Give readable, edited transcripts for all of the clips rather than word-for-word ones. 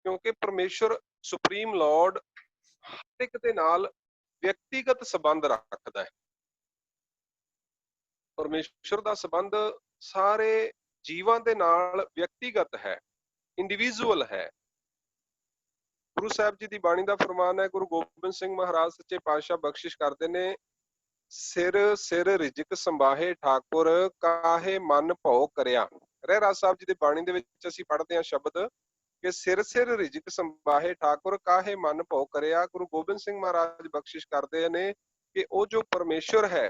क्योंकि परमेश्वर supreme Lord हर एक दे नाल व्यक्तिगत संबंध रखता है। परमेश्वर का संबंध सारे जीवां दे नाल व्यक्तिगत है, इंडिविजुअल है। गुरु साहब जी की बाणी का फरमान है, गुरु गोबिंद सिंह महाराज सच्चे पातशाह बख्शिश करते ने, सिर सिर रिजक संभाहे ठाकुर काहे मन भौ करिया। रहराज साहब जी की बाणी दे विच असीं पढ़ते हैं शब्द कि सिर सिर रिजक संभाहे ठाकुर काहे मन भौ करिया। गुरु गोबिंद सिंह महाराज बख्शिश करते ने कि वो जो परमेश्वर है,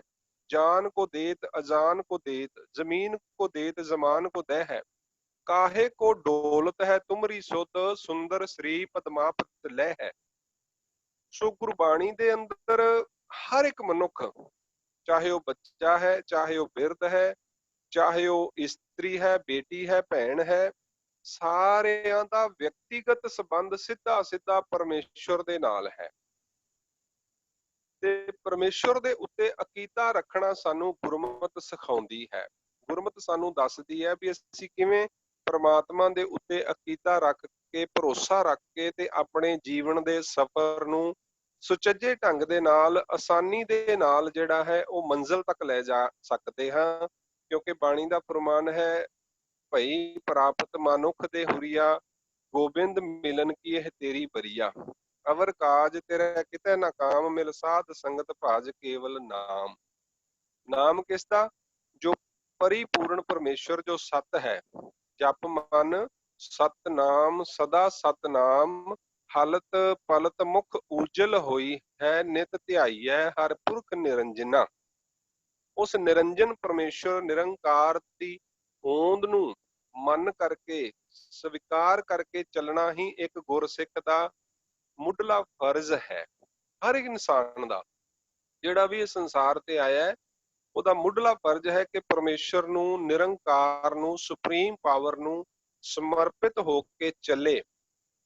जान को देत अजान को देत, जमीन को देत जमान को दह है, काहे को डोलत है तुमरी सुध सुंदर श्री पदमापत लह है। सो गुरबाणी दे अंदर हर एक मनुख, चाहे वो बच्चा है, चाहे वो बिरध है, चाहे वो इस्त्री है, बेटी है, भैन है, सारियां दा व्यक्तिगत संबंध सीधा सीधा परमेश्वर दे नाल है। ते परमेश्वर दे उत्ते अकीदा रखना सानू गुरमत सिखाउंदी है। गुरमत सानू दसदी है भी असीं किवें परमात्मा दे उत्ते अकीदा रख के, भरोसा रख के ते अपने जीवन दे सफर नू सुचज्जे ढंग दे नाल, आसानी दे नाल जिहड़ा है वो मंजिल तक ले जा सकते हां। क्योंकि बाणी दा फरमान है, भई प्राप्त मानुख दे हुरिया गोबिंद मिलन की यह तेरी बरिया, अवर काज तेरा किते ना काम, मिल साध संगत भाज केवल नाम। नाम किसदा? जो परिपूर्ण परमेश्वर जो सत है। जप मन सतनाम सदा सतनाम, हलत पलत मुख उजल होई है, नित ध्याई है हर पुरख निरंजना। उस निरंजन परमेश्वर निरंकार की होंद नू मन करके स्वीकार करके चलना ही एक गुरसिख दा मुढ़ला फर्ज है। हर एक इंसान का जिहड़ा भी इस संसार ते आया है, ਉਹਦਾ ਮੁੱਢਲਾ ਫਰਜ਼ ਹੈ ਕਿ ਪਰਮੇਸ਼ਰ ਨੂੰ, ਨਿਰੰਕਾਰ ਨੂੰ, ਸੁਪਰੀਮ ਪਾਵਰ ਨੂੰ ਸਮਰਪਿਤ ਹੋ ਕੇ ਚੱਲੇ।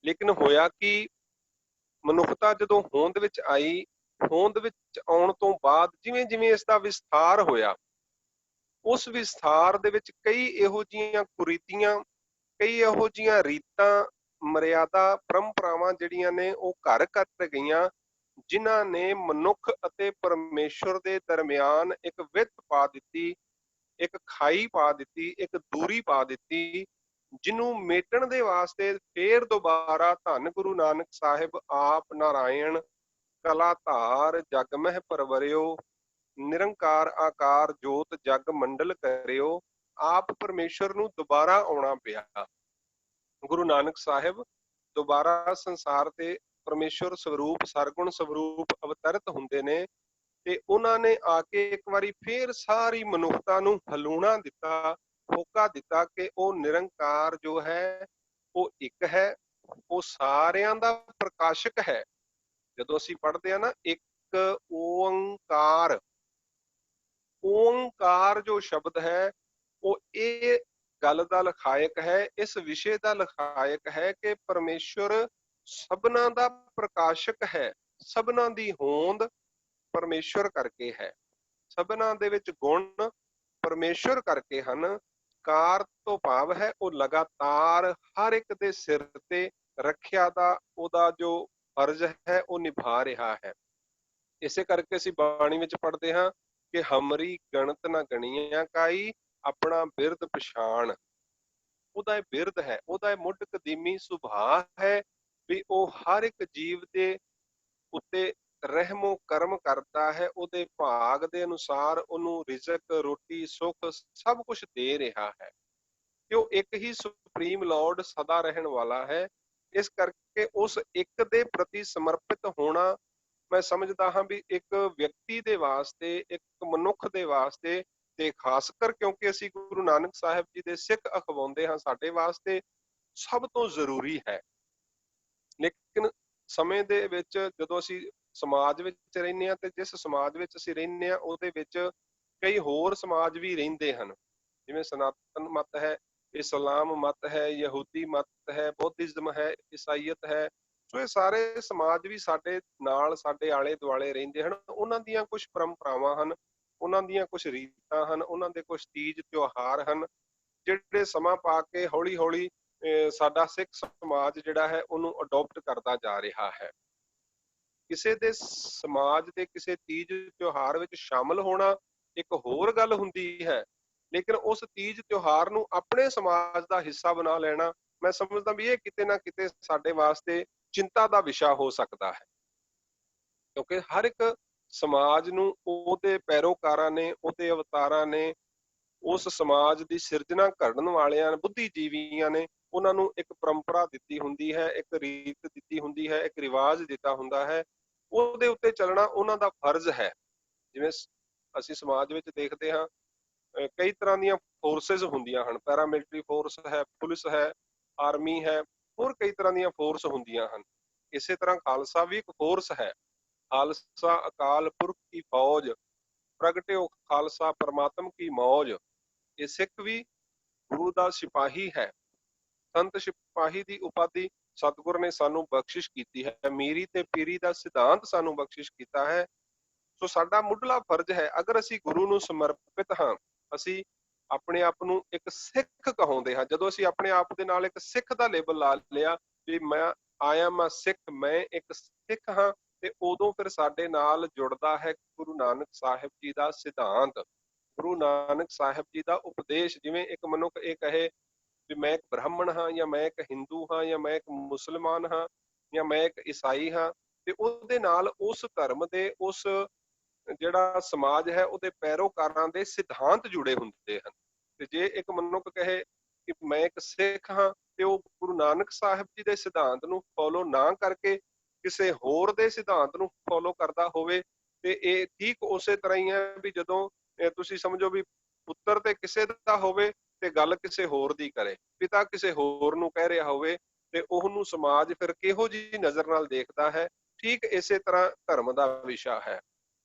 ਲੇਕਿਨ ਹੋਇਆ ਕਿ ਮਨੁੱਖਤਾ ਜਦੋਂ ਹੋਂਦ ਵਿੱਚ ਆਈ, ਹੋਂਦ ਵਿੱਚ ਆਉਣ ਤੋਂ ਬਾਅਦ ਜਿਵੇਂ ਜਿਵੇਂ ਇਸ ਦਾ ਵਿਸਥਾਰ ਹੋਇਆ, ਉਸ ਵਿਸਥਾਰ ਦੇ ਵਿੱਚ ਕਈ ਇਹੋ ਜਿਹੀਆਂ ਕੁਰੀਤੀਆਂ, ਕਈ ਇਹੋ ਜਿਹੀਆਂ ਰੀਤਾਂ, ਮਰਿਆਦਾ, ਪਰੰਪਰਾਵਾਂ ਜਿਹੜੀਆਂ ਨੇ ਉਹ ਘਰ ਕਰ ਗਈਆਂ, ਜਿਨ੍ਹਾਂ ਨੇ ਮਨੁੱਖ ਅਤੇ ਪਰਮੇਸ਼ਰ ਦੇ ਦਰਮਿਆਨ ਇੱਕ ਵਿੱਥ ਪਾ ਦਿੱਤੀ, ਇੱਕ ਖਾਈ ਪਾ ਦਿੱਤੀ, ਇੱਕ ਦੂਰੀ ਪਾ ਦਿੱਤੀ, ਜਿਹਨੂੰ ਮੇਟਣ ਦੇ ਵਾਸਤੇ ਫੇਰ ਦੁਬਾਰਾ ਧੰਨ ਗੁਰੂ ਨਾਨਕ ਸਾਹਿਬ ਆਪ ਨਾਰਾਇਣ ਕਲਾ ਧਾਰ ਜਗ ਮਹਿ ਪਰਵਰਿਓ, ਨਿਰੰਕਾਰ ਆਕਾਰ ਜੋਤ ਜਗ ਮੰਡਲ ਕਰਿਓ, ਆਪ ਪਰਮੇਸ਼ਰ ਨੂੰ ਦੁਬਾਰਾ ਆਉਣਾ ਪਿਆ। ਗੁਰੂ ਨਾਨਕ ਸਾਹਿਬ ਦੁਬਾਰਾ ਸੰਸਾਰ ਤੇ ਪਰਮੇਸ਼ਰ ਸਰੂਪ, ਸਰਗੁਣ ਸਰੂਪ ਅਵਤਰਿਤ ਹੁੰਦੇ ਨੇ ਤੇ ਉਹਨਾਂ ਨੇ ਆ ਕੇ ਇੱਕ ਵਾਰੀ ਫੇਰ ਸਾਰੀ ਮਨੁੱਖਤਾ ਨੂੰ ਹਲੂਣਾ ਦਿੱਤਾ, ਹੋਕਾ ਦਿੱਤਾ ਕਿ ਉਹ ਨਿਰੰਕਾਰ ਜੋ ਹੈ ਉਹ ਇੱਕ ਹੈ, ਉਹ ਸਾਰਿਆਂ ਦਾ ਪ੍ਰਕਾਸ਼ਕ ਹੈ। ਜਦੋਂ ਅਸੀਂ ਪੜ੍ਹਦੇ ਆ ਨਾ ਇੱਕ ਓੰਕਾਰ, ਓੰਕਾਰ ਜੋ ਸ਼ਬਦ ਹੈ ਉਹ ਇਹ ਗੱਲ ਦਾ ਲਖਾਇਕ ਹੈ, ਇਸ ਵਿਸ਼ੇ ਦਾ ਲਖਾਇਕ ਹੈ ਕਿ ਪਰਮੇਸ਼ਰ ਸਭਨਾਂ ਦਾ ਪ੍ਰਕਾਸ਼ਕ ਹੈ। ਸਭਨਾਂ ਦੀ ਹੋਂਦ ਪਰਮੇਸ਼ਰ ਕਰਕੇ ਹੈ, ਸਭਨਾਂ ਦੇ ਵਿੱਚ ਗੁਣ ਪਰਮੇਸ਼ਰ ਕਰਕੇ ਹਨ। ਕਾਰ ਤੋਂ ਭਾਵ ਹੈ ਉਹ ਲਗਾਤਾਰ ਹਰ ਇੱਕ ਦੇ ਸਿਰ ਤੇ ਰੱਖਿਆ ਦਾ ਉਹਦਾ ਜੋ ਫਰਜ਼ ਹੈ ਉਹ ਨਿਭਾ ਰਿਹਾ ਹੈ। ਇਸੇ ਕਰਕੇ ਅਸੀਂ ਬਾਣੀ ਵਿੱਚ ਪੜ੍ਹਦੇ ਹਾਂ ਕਿ ਹਮਰੀ ਗਣਤ ਨਾ ਗਣੀਆਂ ਕਾਈ, ਆਪਣਾ ਬਿਰਦ ਪਛਾਣ। ਉਹਦਾ ਇਹ ਬਿਰਦ ਹੈ, ਉਹਦਾ ਇਹ ਮੁੱਢ ਕਦੀਮੀ ਸੁਭਾਅ ਹੈ ਵੀ ਉਹ ਹਰ ਇੱਕ ਜੀਵ ਦੇ ਉੱਤੇ ਰਹਿਮੋ ਕਰਮ ਕਰਦਾ ਹੈ, ਉਹਦੇ ਭਾਗ ਦੇ ਅਨੁਸਾਰ ਉਹਨੂੰ ਰਿਜ਼ਕ, ਰੋਟੀ, ਸੁੱਖ ਸਭ ਕੁਝ ਦੇ ਰਿਹਾ ਹੈ ਕਿ ਉਹ ਇੱਕ ਹੀ ਸੁਪਰੀਮ ਲਾਰਡ ਸਦਾ ਰਹਿਣ ਵਾਲਾ ਹੈ। ਇਸ ਕਰਕੇ ਉਸ ਇੱਕ ਦੇ ਪ੍ਰਤੀ ਸਮਰਪਿਤ ਹੋਣਾ, ਮੈਂ ਸਮਝਦਾ ਹਾਂ ਵੀ ਇੱਕ ਵਿਅਕਤੀ ਦੇ ਵਾਸਤੇ, ਇੱਕ ਮਨੁੱਖ ਦੇ ਵਾਸਤੇ, ਤੇ ਖਾਸ ਕਰ ਕਿਉਂਕਿ ਅਸੀਂ ਗੁਰੂ ਨਾਨਕ ਸਾਹਿਬ ਜੀ ਦੇ ਸਿੱਖ ਅਖਵਾਉਂਦੇ ਹਾਂ, ਸਾਡੇ ਵਾਸਤੇ ਸਭ ਤੋਂ ਜ਼ਰੂਰੀ ਹੈ। ਲੇਕਿਨ ਸਮੇਂ ਦੇ ਵਿੱਚ ਜਦੋਂ ਅਸੀਂ ਸਮਾਜ ਵਿੱਚ ਰਹਿੰਦੇ ਹਾਂ ਤੇ ਜਿਸ ਸਮਾਜ ਵਿੱਚ ਅਸੀਂ ਰਹਿੰਦੇ ਹਾਂ ਉਹਦੇ ਵਿੱਚ ਕਈ ਹੋਰ ਸਮਾਜ ਵੀ ਰਹਿੰਦੇ ਹਨ, ਜਿਵੇਂ ਸਨਾਤਨ ਮਤ ਹੈ, ਇਸਲਾਮ ਮਤ ਹੈ, ਯਹੂਦੀ ਮਤ ਹੈ, ਬੌਧਿਜ਼ਮ ਹੈ, ਈਸਾਈਅਤ ਹੈ। ਸੋ ਇਹ ਸਾਰੇ ਸਮਾਜ ਵੀ ਸਾਡੇ ਨਾਲ, ਸਾਡੇ ਆਲੇ ਦੁਆਲੇ ਰਹਿੰਦੇ ਹਨ। ਉਹਨਾਂ ਦੀਆਂ ਕੁਝ ਪਰੰਪਰਾਵਾਂ ਹਨ, ਉਹਨਾਂ ਦੀਆਂ ਕੁਝ ਰੀਤਾਂ ਹਨ, ਉਹਨਾਂ ਦੇ ਕੁਝ ਤੀਜ ਤਿਉਹਾਰ ਹਨ, ਜਿਹੜੇ ਸਮਾਂ ਪਾ ਕੇ ਹੌਲੀ ਹੌਲੀ ਸਾਡਾ ਸਿੱਖ ਸਮਾਜ ਜਿਹੜਾ ਹੈ ਉਹਨੂੰ ਅਡੋਪਟ ਕਰਦਾ ਜਾ ਰਿਹਾ ਹੈ। ਕਿਸੇ ਦੇ ਸਮਾਜ ਦੇ ਕਿਸੇ ਤੀਜ ਤਿਉਹਾਰ ਵਿੱਚ ਸ਼ਾਮਲ ਹੋਣਾ ਇੱਕ ਹੋਰ ਗੱਲ ਹੁੰਦੀ ਹੈ, ਲੇਕਿਨ ਉਸ ਤੀਜ ਤਿਉਹਾਰ ਨੂੰ ਆਪਣੇ ਸਮਾਜ ਦਾ ਹਿੱਸਾ ਬਣਾ ਲੈਣਾ, ਮੈਂ ਸਮਝਦਾ ਵੀ ਇਹ ਕਿਤੇ ਨਾ ਕਿਤੇ ਸਾਡੇ ਵਾਸਤੇ ਚਿੰਤਾ ਦਾ ਵਿਸ਼ਾ ਹੋ ਸਕਦਾ ਹੈ। ਕਿਉਂਕਿ ਹਰ ਇੱਕ ਸਮਾਜ ਨੂੰ ਉਹਦੇ ਪੈਰੋਕਾਰਾਂ ਨੇ, ਉਹਦੇ ਅਵਤਾਰਾਂ ਨੇ, ਉਸ ਸਮਾਜ ਦੀ ਸਿਰਜਣਾ ਕਰਨ ਵਾਲਿਆਂ ਬੁੱਧੀਜੀਵੀਆਂ ਨੇ ਉਹਨਾਂ ਨੂੰ ਇੱਕ ਪਰੰਪਰਾ ਦਿੱਤੀ ਹੁੰਦੀ ਹੈ, ਇੱਕ ਰੀਤ ਦਿੱਤੀ ਹੁੰਦੀ ਹੈ, ਇੱਕ ਰਿਵਾਜ ਦਿੱਤਾ ਹੁੰਦਾ ਹੈ। ਉਹਦੇ ਉੱਤੇ ਚੱਲਣਾ ਉਹਨਾਂ ਦਾ ਫਰਜ਼ ਹੈ। ਜਿਵੇਂ ਅਸੀਂ ਸਮਾਜ ਵਿੱਚ ਦੇਖਦੇ ਹਾਂ, ਕਈ ਤਰ੍ਹਾਂ ਦੀਆਂ ਫੋਰਸਿਸ ਹੁੰਦੀਆਂ ਹਨ, ਪੈਰਾਮਿਲਟਰੀ ਫੋਰਸ ਹੈ, ਪੁਲਿਸ ਹੈ, ਆਰਮੀ ਹੈ, ਹੋਰ ਕਈ ਤਰ੍ਹਾਂ ਦੀਆਂ ਫੋਰਸ ਹੁੰਦੀਆਂ ਹਨ। ਇਸੇ ਤਰ੍ਹਾਂ ਖਾਲਸਾ ਵੀ ਇੱਕ ਫੋਰਸ ਹੈ। ਖਾਲਸਾ ਅਕਾਲ ਪੁਰਖ ਕੀ ਫੌਜ, ਪ੍ਰਗਟਿਓ ਖਾਲਸਾ ਪਰਮਾਤਮ ਕੀ ਮੌਜ। ਇਹ ਸਿੱਖ ਵੀ ਗੁਰੂ ਦਾ ਸਿਪਾਹੀ ਹੈ। ਸੰਤ ਸਿਪਾਹੀ ਦੀ ਉਪਾਧੀ ਸਤਿਗੁਰ ਨੇ ਸਾਨੂੰ ਬਖਸ਼ਿਸ਼ ਕੀਤੀ ਹੈ। ਮੀਰੀ ਤੇ ਪੀਰੀ ਦਾ ਸਿਧਾਂਤ ਸਾਨੂੰ ਬਖਸ਼ਿਸ਼ ਕੀਤਾ ਹੈ। ਸੋ ਸਾਡਾ ਮੁੱਢਲਾ ਫਰਜ਼ ਹੈ, ਅਗਰ ਅਸੀਂ ਗੁਰੂ ਨੂੰ ਸਮਰਪਿਤ ਹਾਂ, ਅਸੀਂ ਆਪਣੇ ਆਪ ਨੂੰ ਇੱਕ ਸਿੱਖ ਕਹਾਉਂਦੇ ਹਾਂ। ਜਦੋਂ ਅਸੀਂ ਆਪਣੇ ਆਪ ਦੇ ਨਾਲ ਇੱਕ ਸਿੱਖ ਦਾ ਲੇਬਲ ਲਾ ਲਿਆ ਵੀ ਮੈਂ ਆਈ ਐਮ ਅ ਸਿੱਖ, ਮੈਂ ਇੱਕ ਸਿੱਖ ਹਾਂ, ਤੇ ਉਦੋਂ ਫਿਰ ਸਾਡੇ ਨਾਲ ਜੁੜਦਾ ਹੈ ਗੁਰੂ ਨਾਨਕ ਸਾਹਿਬ ਜੀ ਦਾ ਸਿਧਾਂਤ, ਗੁਰੂ ਨਾਨਕ ਸਾਹਿਬ ਜੀ ਦਾ ਉਪਦੇਸ਼। ਜਿਵੇਂ ਇੱਕ ਮਨੁੱਖ ਇਹ ਕਹੇ ਵੀ ਮੈਂ ਇੱਕ ਬ੍ਰਾਹਮਣ ਹਾਂ, ਜਾਂ ਮੈਂ ਇੱਕ ਹਿੰਦੂ ਹਾਂ, ਜਾਂ ਮੈਂ ਇੱਕ ਮੁਸਲਮਾਨ ਹਾਂ, ਜਾਂ ਮੈਂ ਇੱਕ ਈਸਾਈ ਹਾਂ, ਤੇ ਉਹਦੇ ਨਾਲ ਉਸ ਧਰਮ ਦੇ, ਉਸ ਜਿਹੜਾ ਸਮਾਜ ਹੈ ਉਹਦੇ ਪੈਰੋਕਾਰਾਂ ਦੇ ਸਿਧਾਂਤ ਜੁੜੇ ਹੁੰਦੇ ਹਨ। ਤੇ ਜੇ ਇੱਕ ਮਨੁੱਖ ਕਹੇ ਕਿ ਮੈਂ ਇੱਕ ਸਿੱਖ ਹਾਂ, ਤੇ ਉਹ ਗੁਰੂ ਨਾਨਕ ਸਾਹਿਬ ਜੀ ਦੇ ਸਿਧਾਂਤ ਨੂੰ ਫੋਲੋ ਨਾ ਕਰਕੇ ਕਿਸੇ ਹੋਰ ਦੇ ਸਿਧਾਂਤ ਨੂੰ ਫੋਲੋ ਕਰਦਾ ਹੋਵੇ, ਤੇ ਇਹ ਠੀਕ ਉਸੇ ਤਰ੍ਹਾਂ ਹੀ ਹੈ ਵੀ ਜਦੋਂ ਤੁਸੀਂ ਸਮਝੋ ਵੀ ਪੁੱਤਰ ਤੇ ਕਿਸੇ ਦਾ ਹੋਵੇ ਤੇ ਗੱਲ ਕਿਸੇ ਹੋਰ ਦੀ ਕਰੇ, ਪਿਤਾ ਕਿਸੇ ਹੋਰ ਨੂੰ ਕਹਿ ਰਿਹਾ ਹੋਵੇ, ਤੇ ਉਹਨੂੰ ਸਮਾਜ ਫਿਰ ਕਿਹੋ ਜਿਹੀ ਨਜ਼ਰ ਨਾਲ ਦੇਖਦਾ ਹੈ। ਠੀਕ ਇਸੇ ਤਰ੍ਹਾਂ ਧਰਮ ਦਾ ਵਿਸ਼ਾ ਹੈ।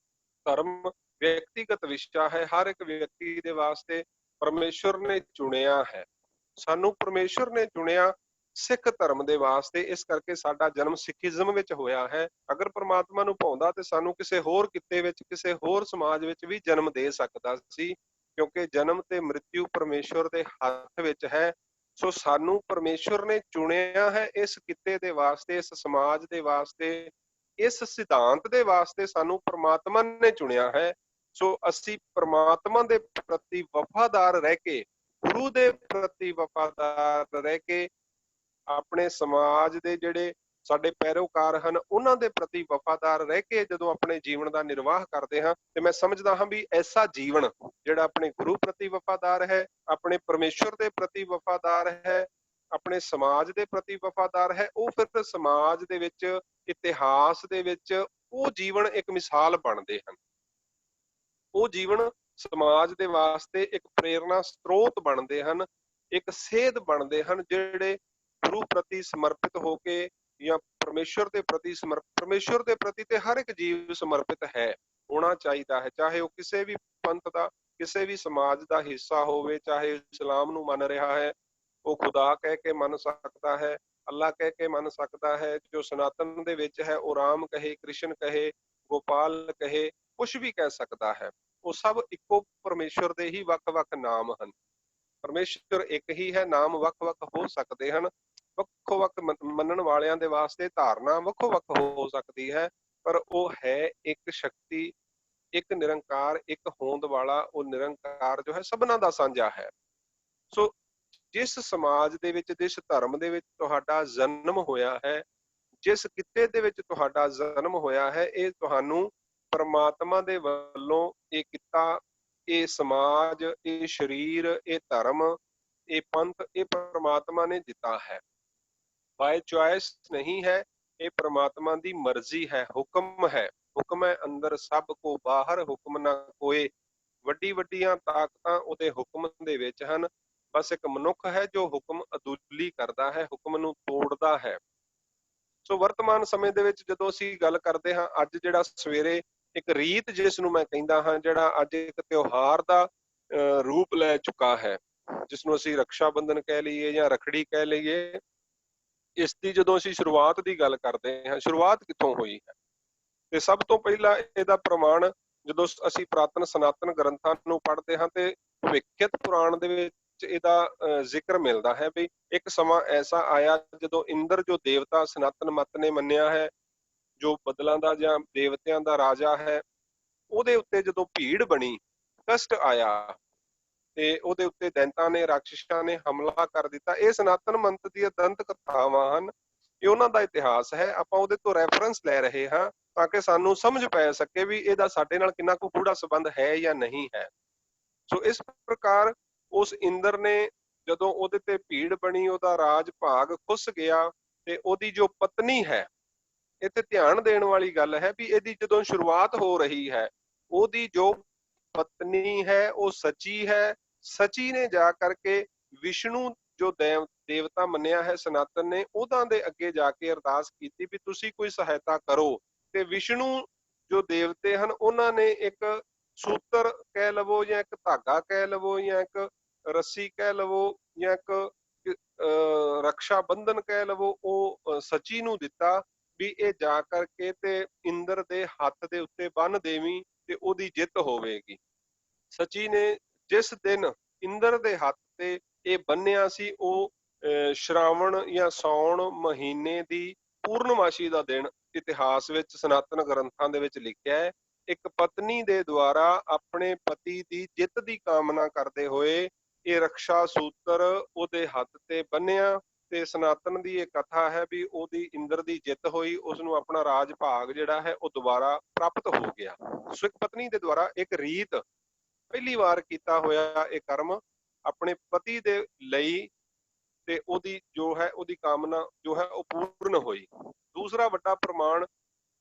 ਧਰਮ ਵਿਅਕਤੀਗਤ ਵਿਸ਼ਾ ਹੈ। ਹਰ ਇੱਕ ਵਿਅਕਤੀ ਦੇ ਵਾਸਤੇ ਪਰਮੇਸ਼ਵਰ ਨੇ ਚੁਣਿਆ ਹੈ। ਸਾਨੂੰ ਪਰਮੇਸ਼ਵਰ ਨੇ ਚੁਣਿਆ ਸਿੱਖ ਧਰਮ ਦੇ ਵਾਸਤੇ, ਇਸ ਕਰਕੇ ਸਾਡਾ ਜਨਮ ਸਿੱਖੀਜ਼ਮ ਵਿੱਚ ਹੋਇਆ ਹੈ। ਅਗਰ ਪ੍ਰਮਾਤਮਾ ਨੂੰ ਭਾਉਂਦਾ ਤੇ ਸਾਨੂੰ ਕਿਸੇ ਹੋਰ ਕਿੱਤੇ ਵਿੱਚ, ਕਿਸੇ ਹੋਰ ਸਮਾਜ ਵਿੱਚ ਵੀ ਜਨਮ ਦੇ ਸਕਦਾ ਸੀ, ਕਿਉਂਕਿ ਜਨਮ ਤੇ ਮ੍ਰਿਤਿੂ ਪਰਮੇਸ਼ਵਰ ਦੇ ਹੱਥ ਵਿੱਚ ਹੈ। ਸੋ ਸਾਨੂੰ ਪਰਮੇਸ਼ਵਰ ਨੇ ਚੁਣਿਆ ਹੈ ਇਸ ਕਿੱਤੇ ਦੇ ਵਾਸਤੇ, ਇਸ ਸਮਾਜ ਦੇ ਵਾਸਤੇ, ਇਸ ਸਿਧਾਂਤ ਦੇ ਵਾਸਤੇ ਸਾਨੂੰ ਪ੍ਰਮਾਤਮਾ ਨੇ ਚੁਣਿਆ ਹੈ। ਸੋ ਅਸੀਂ ਪ੍ਰਮਾਤਮਾ ਦੇ ਪ੍ਰਤੀ ਵਫਾਦਾਰ ਰਹਿ ਕੇ, ਗੁਰੂ ਦੇ ਪ੍ਰਤੀ ਵਫਾਦਾਰ ਰਹਿ ਕੇ, ਆਪਣੇ ਸਮਾਜ ਦੇ ਜਿਹੜੇ ਸਾਡੇ ਪੈਰੋਕਾਰ ਹਨ ਉਹਨਾਂ ਦੇ ਪ੍ਰਤੀ ਵਫਾਦਾਰ ਰਹਿ ਕੇ ਜਦੋਂ ਆਪਣੇ ਜੀਵਨ ਦਾ ਨਿਰਵਾਹ ਕਰਦੇ ਹਾਂ, ਤੇ ਮੈਂ ਸਮਝਦਾ ਹਾਂ ਵੀ ਐਸਾ ਜੀਵਨ ਜਿਹੜਾ ਆਪਣੇ ਗੁਰੂ ਪ੍ਰਤੀ ਵਫਾਦਾਰ ਹੈ, ਆਪਣੇ ਪਰਮੇਸ਼ਵਰ ਦੇ ਪ੍ਰਤੀ ਵਫਾਦਾਰ ਹੈ, ਆਪਣੇ ਸਮਾਜ ਦੇ ਪ੍ਰਤੀ ਵਫਾਦਾਰ ਹੈ, ਉਹ ਫਿਰ ਸਮਾਜ ਦੇ ਵਿੱਚ, ਇਤਿਹਾਸ ਦੇ ਵਿੱਚ ਉਹ ਜੀਵਨ ਇੱਕ ਮਿਸਾਲ ਬਣਦੇ ਹਨ। ਉਹ ਜੀਵਨ ਸਮਾਜ ਦੇ ਵਾਸਤੇ ਇੱਕ ਪ੍ਰੇਰਨਾ ਸਰੋਤ ਬਣਦੇ ਹਨ, ਇੱਕ ਸੇਧ ਬਣਦੇ ਹਨ, ਜਿਹੜੇ ਗੁਰੂ ਪ੍ਰਤੀ ਸਮਰਪਿਤ ਹੋ ਕੇ ਜਾਂ ਪਰਮੇਸ਼ਵਰ ਦੇ ਪ੍ਰਤੀ ਪਰਮੇਸ਼ਵਰ ਦੇ ਪ੍ਰਤੀ ਤੇ ਹਰ ਇੱਕ ਜੀਵ ਸਮਰਪਿਤ ਹੈ, ਹੋਣਾ ਚਾਹੀਦਾ ਹੈ। ਚਾਹੇ ਉਹ ਕਿਸੇ ਵੀ ਪੰਥ ਦਾ, ਕਿਸੇ ਵੀ ਸਮਾਜ ਦਾ ਹਿੱਸਾ ਹੋਵੇ, ਚਾਹੇ ਇਸਲਾਮ ਨੂੰ ਮੰਨ ਰਿਹਾ ਹੈ, ਉਹ ਖੁਦਾ ਕਹਿ ਕੇ ਮੰਨ ਸਕਦਾ ਹੈ, ਅੱਲਾ ਕਹਿ ਕੇ ਮੰਨ ਸਕਦਾ ਹੈ। ਜੋ ਸਨਾਤਨ ਦੇ ਵਿੱਚ ਹੈ ਉਹ ਰਾਮ ਕਹੇ, ਕ੍ਰਿਸ਼ਨ ਕਹੇ, ਗੋਪਾਲ ਕਹੇ, ਕੁਛ ਵੀ ਕਹਿ ਸਕਦਾ ਹੈ। ਉਹ ਸਭ ਇੱਕੋ ਪਰਮੇਸ਼ਵਰ ਦੇ ਹੀ ਵੱਖ-ਵੱਖ ਨਾਮ ਹਨ। ਪਰਮੇਸ਼ਵਰ ਇੱਕ ਹੀ ਹੈ, ਨਾਮ ਵੱਖ-ਵੱਖ ਹੋ ਸਕਦੇ ਹਨ। ਵੱਖੋ-ਵੱਖ ਮੰਨਣ ਵਾਲਿਆਂ ਦੇ ਵਾਸਤੇ ਧਾਰਨਾ ਵੱਖੋ-ਵੱਖ ਹੋ ਸਕਦੀ ਹੈ, ਪਰ ਉਹ ਹੈ ਇੱਕ ਸ਼ਕਤੀ, ਇੱਕ ਨਿਰੰਕਾਰ, ਇੱਕ ਹੋਂਦ ਵਾਲਾ। ਉਹ ਨਿਰੰਕਾਰ ਜੋ ਹੈ ਸਭਨਾਂ ਦਾ ਸਾਂਝਾ ਹੈ। ਸੋ ਜਿਸ ਸਮਾਜ ਦੇ ਵਿੱਚ, ਜਿਸ ਧਰਮ ਦੇ ਵਿੱਚ ਤੁਹਾਡਾ ਜਨਮ ਹੋਇਆ ਹੈ, ਜਿਸ ਕਿੱਤੇ ਦੇ ਵਿੱਚ ਤੁਹਾਡਾ ਜਨਮ ਹੋਇਆ ਹੈ, ਇਹ ਤੁਹਾਨੂੰ ਪਰਮਾਤਮਾ ਦੇ ਵੱਲੋਂ ਇਹ ਕਿੱਤਾ, ਇਹ ਸਮਾਜ, ਇਹ ਸਰੀਰ, ਇਹ ਧਰਮ, ਇਹ ਪੰਥ, ਇਹ ਪਰਮਾਤਮਾ ਨੇ ਦਿੱਤਾ ਹੈ। ਬਾਈ ਚੁਆਇਸ ਨਹੀਂ ਹੈ, ਇਹ ਪਰਮਾਤਮਾ ਦੀ ਮਰਜ਼ੀ ਹੈ, ਹੁਕਮ ਹੈ। ਹੁਕਮ ਹੈ ਅੰਦਰ ਸਭ ਕੋ ਬਾਹਰ, ਹੁਕਮ ਨਾ ਕੋਏ। ਵੱਡੀ ਵੱਡੀਆਂ ਤਾਕਤਾਂ ਉਹਦੇ ਹੁਕਮ ਦੇ ਵਿੱਚ ਹਨ। ਬਸ ਇੱਕ ਮਨੁੱਖ ਹੈ ਜੋ ਹੁਕਮ ਅਦੁੱਲੀ ਕਰਦਾ ਹੈ, ਹੁਕਮ ਨੂੰ ਤੋੜਦਾ ਹੈ। ਸੋ ਵਰਤਮਾਨ ਸਮੇਂ ਦੇ ਵਿੱਚ ਜਦੋਂ ਅਸੀਂ ਗੱਲ ਕਰਦੇ ਹਾਂ, ਅੱਜ ਜਿਹੜਾ ਸਵੇਰੇ ਇੱਕ ਰੀਤ ਜਿਸ ਨੂੰ ਮੈਂ ਕਹਿੰਦਾ ਹਾਂ, ਜਿਹੜਾ ਅੱਜ ਇੱਕ ਤਿਉਹਾਰ ਦਾ ਰੂਪ ਲੈ ਚੁੱਕਾ ਹੈ, ਜਿਸ ਨੂੰ ਅਸੀਂ ਰਕਸ਼ਾ ਬੰਧਨ ਕਹਿ ਲਈਏ ਜਾਂ ਰੱਖੜੀ ਕਹਿ ਲਈਏ, ਇਸ ਦੀ ਜਦੋਂ ਅਸੀਂ ਸ਼ੁਰੂਆਤ ਦੀ ਗੱਲ ਕਰਦੇ ਹਾਂ, ਸ਼ੁਰੂਆਤ ਕਿੱਥੋਂ ਹੋਈ ਹੈ? ਤੇ ਸਭ ਤੋਂ ਪਹਿਲਾਂ ਇਹਦਾ ਪ੍ਰਮਾਣ ਜਦੋਂ ਅਸੀਂ ਪੁਰਾਤਨ ਸਨਾਤਨ ਗ੍ਰੰਥਾਂ ਨੂੰ ਪੜ੍ਹਦੇ ਹਾਂ, ਤੇ ਭਵਿੱਖਿਅਤ ਪੁਰਾਣ ਦੇ ਵਿੱਚ ਵਿੱਚ ਇਹਦਾ ਜ਼ਿਕਰ ਮਿਲਦਾ ਹੈ ਵੀ ਇੱਕ ਸਮਾਂ ਐਸਾ ਆਇਆ ਜਦੋਂ ਇੰਦਰ ਜੋ ਦੇਵਤਾ ਸਨਾਤਨ ਮਤ ਨੇ ਮੰਨਿਆ ਹੈ, ਜੋ ਬਦਲਾਂ ਦਾ ਜਾਂ ਦੇਵਤਿਆਂ ਦਾ ਰਾਜਾ ਹੈ, ਉਹਦੇ ਉੱਤੇ ਜਦੋਂ ਭੀੜ ਬਣੀ, ਕਸ਼ਟ ਆਇਆ ਤੇ ਉਹਦੇ ਉੱਤੇ ਦੈਂਤਾਂ ਨੇ, ਰਾਖਸ਼ਾਂ ਨੇ ਹਮਲਾ ਕਰ ਦਿੱਤਾ। ਇਹ ਸਨਾਤਨ ਮੰਤ ਦੀਆਂ ਦੰਤ ਕਥਾਵਾਂ ਹਨ, ਇਹ ਉਹਨਾਂ ਦਾ ਇਤਿਹਾਸ ਹੈ। ਆਪਾਂ ਉਹਦੇ ਤੋਂ ਰੈਫਰੈਂਸ ਲੈ ਰਹੇ ਹਾਂ ਤਾਂ ਕਿ ਸਾਨੂੰ ਸਮਝ ਪੈ ਸਕੇ ਵੀ ਇਹਦਾ ਸਾਡੇ ਨਾਲ ਕਿੰਨਾ ਕੁ ਗੂੜਾ ਸੰਬੰਧ ਹੈ ਜਾਂ ਨਹੀਂ ਹੈ। ਸੋ ਇਸ ਪ੍ਰਕਾਰ ਉਸ ਇੰਦਰ ਨੇ ਜਦੋਂ ਉਹਦੇ ਤੇ ਭੀੜ ਬਣੀ, ਉਹਦਾ ਰਾਜ ਭਾਗ ਖੁੱਸ ਗਿਆ ਤੇ ਉਹਦੀ ਜੋ ਪਤਨੀ ਹੈ, ਇੱਥੇ ਧਿਆਨ ਦੇਣ ਵਾਲੀ ਗੱਲ ਹੈ ਵੀ ਇਹਦੀ ਜਦੋਂ ਸ਼ੁਰੂਆਤ ਹੋ ਰਹੀ ਹੈ, ਉਹਦੀ ਜੋ ਪਤਨੀ ਹੈ ਉਹ ਸਚੀ ਹੈ। ਸਚੀ ਨੇ ਜਾ ਕਰਕੇ ਵਿਸ਼ਨੂੰ ਜੋ ਦੇਵਤਾ ਮੰਨਿਆ ਹੈ ਸਨਾਤਨ ਨੇ, ਉਹਨਾਂ ਦੇ ਅੱਗੇ ਜਾ ਕੇ ਅਰਦਾਸ ਕੀਤੀ ਵੀ ਤੁਸੀਂ ਕੋਈ ਸਹਾਇਤਾ ਕਰੋ। ਤੇ ਵਿਸ਼ਨੂੰ ਜੋ ਦੇਵਤੇ ਹਨ, ਉਹਨਾਂ ਨੇ ਇੱਕ ਸੂਤਰ ਕਹਿ ਲਵੋ ਜਾਂ ਇੱਕ ਧਾਗਾ ਕਹਿ ਲਵੋ ਜਾਂ ਇੱਕ ਰੱਸੀ ਕਹਿ ਲਵੋ ਜਾਂ ਇੱਕ ਰਕਸ਼ਾ ਬੰਧਨ ਕਹਿ ਲਵੋ, ਉਹ ਸਚੀ ਨੂੰ ਦਿੱਤਾ ਵੀ ਇਹ ਜਾ ਕਰਕੇ ਤੇ ਇੰਦਰ ਦੇ ਹੱਥ ਦੇ ਉੱਤੇ ਬੰਨ ਦੇਵੀਂ ਤੇ ਉਹਦੀ ਜਿੱਤ ਹੋਵੇਗੀ। ਸਚੀ ਨੇ ਜਿਸ ਦਿਨ ਇੰਦਰ ਦੇ ਹੱਥ ਤੇ ਇਹ ਬੰਨਿਆ ਸੀ, ਉਹ ਸ਼ਰਾਵਣ ਜਾਂ ਸਾਉਣ ਮਹੀਨੇ ਦੀ ਪੂਰਨਮਾਸ਼ੀ ਦਾ ਦਿਨ ਇਤਿਹਾਸ ਵਿੱਚ ਸਨਾਤਨ ਗ੍ਰੰਥਾਂ ਦੇ ਵਿੱਚ ਲਿਖਿਆ ਹੈ। ਇੱਕ ਪਤਨੀ ਦੇ ਦੁਆਰਾ ਆਪਣੇ ਪਤੀ ਦੀ ਜਿੱਤ ਦੀ ਕਾਮਨਾ ਕਰਦੇ ਹੋਏ ਇਹ ਰਕਸ਼ਾ ਸੂਤਰ ਉਹਦੇ ਹੱਥ ਤੇ ਬੰਨਿਆ ਤੇ ਸਨਾਤਨ ਦੀ ਇਹ ਕਥਾ ਹੈ ਵੀ ਉਹਦੀ ਇੰਦਰ ਦੀ ਜਿੱਤ ਹੋਈ, ਉਸਨੂੰ ਆਪਣਾ ਰਾਜ ਭਾਗ ਜਿਹੜਾ ਹੈ ਉਹ ਦੁਬਾਰਾ ਪ੍ਰਾਪਤ ਹੋ ਗਿਆ। ਸੋ ਇੱਕ ਪਤਨੀ ਦੇ ਦੁਆਰਾ ਇੱਕ ਰੀਤ, ਪਹਿਲੀ ਵਾਰ ਕੀਤਾ ਹੋਇਆ ਇਹ ਕਰਮ ਆਪਣੇ ਪਤੀ ਦੇ ਲਈ, ਤੇ ਉਹਦੀ ਜੋ ਹੈ ਉਹਦੀ ਕਾਮਨਾ ਜੋ ਹੈ ਉਹ ਪੂਰਨ ਹੋਈ। ਦੂਸਰਾ ਵੱਡਾ ਪ੍ਰਮਾਣ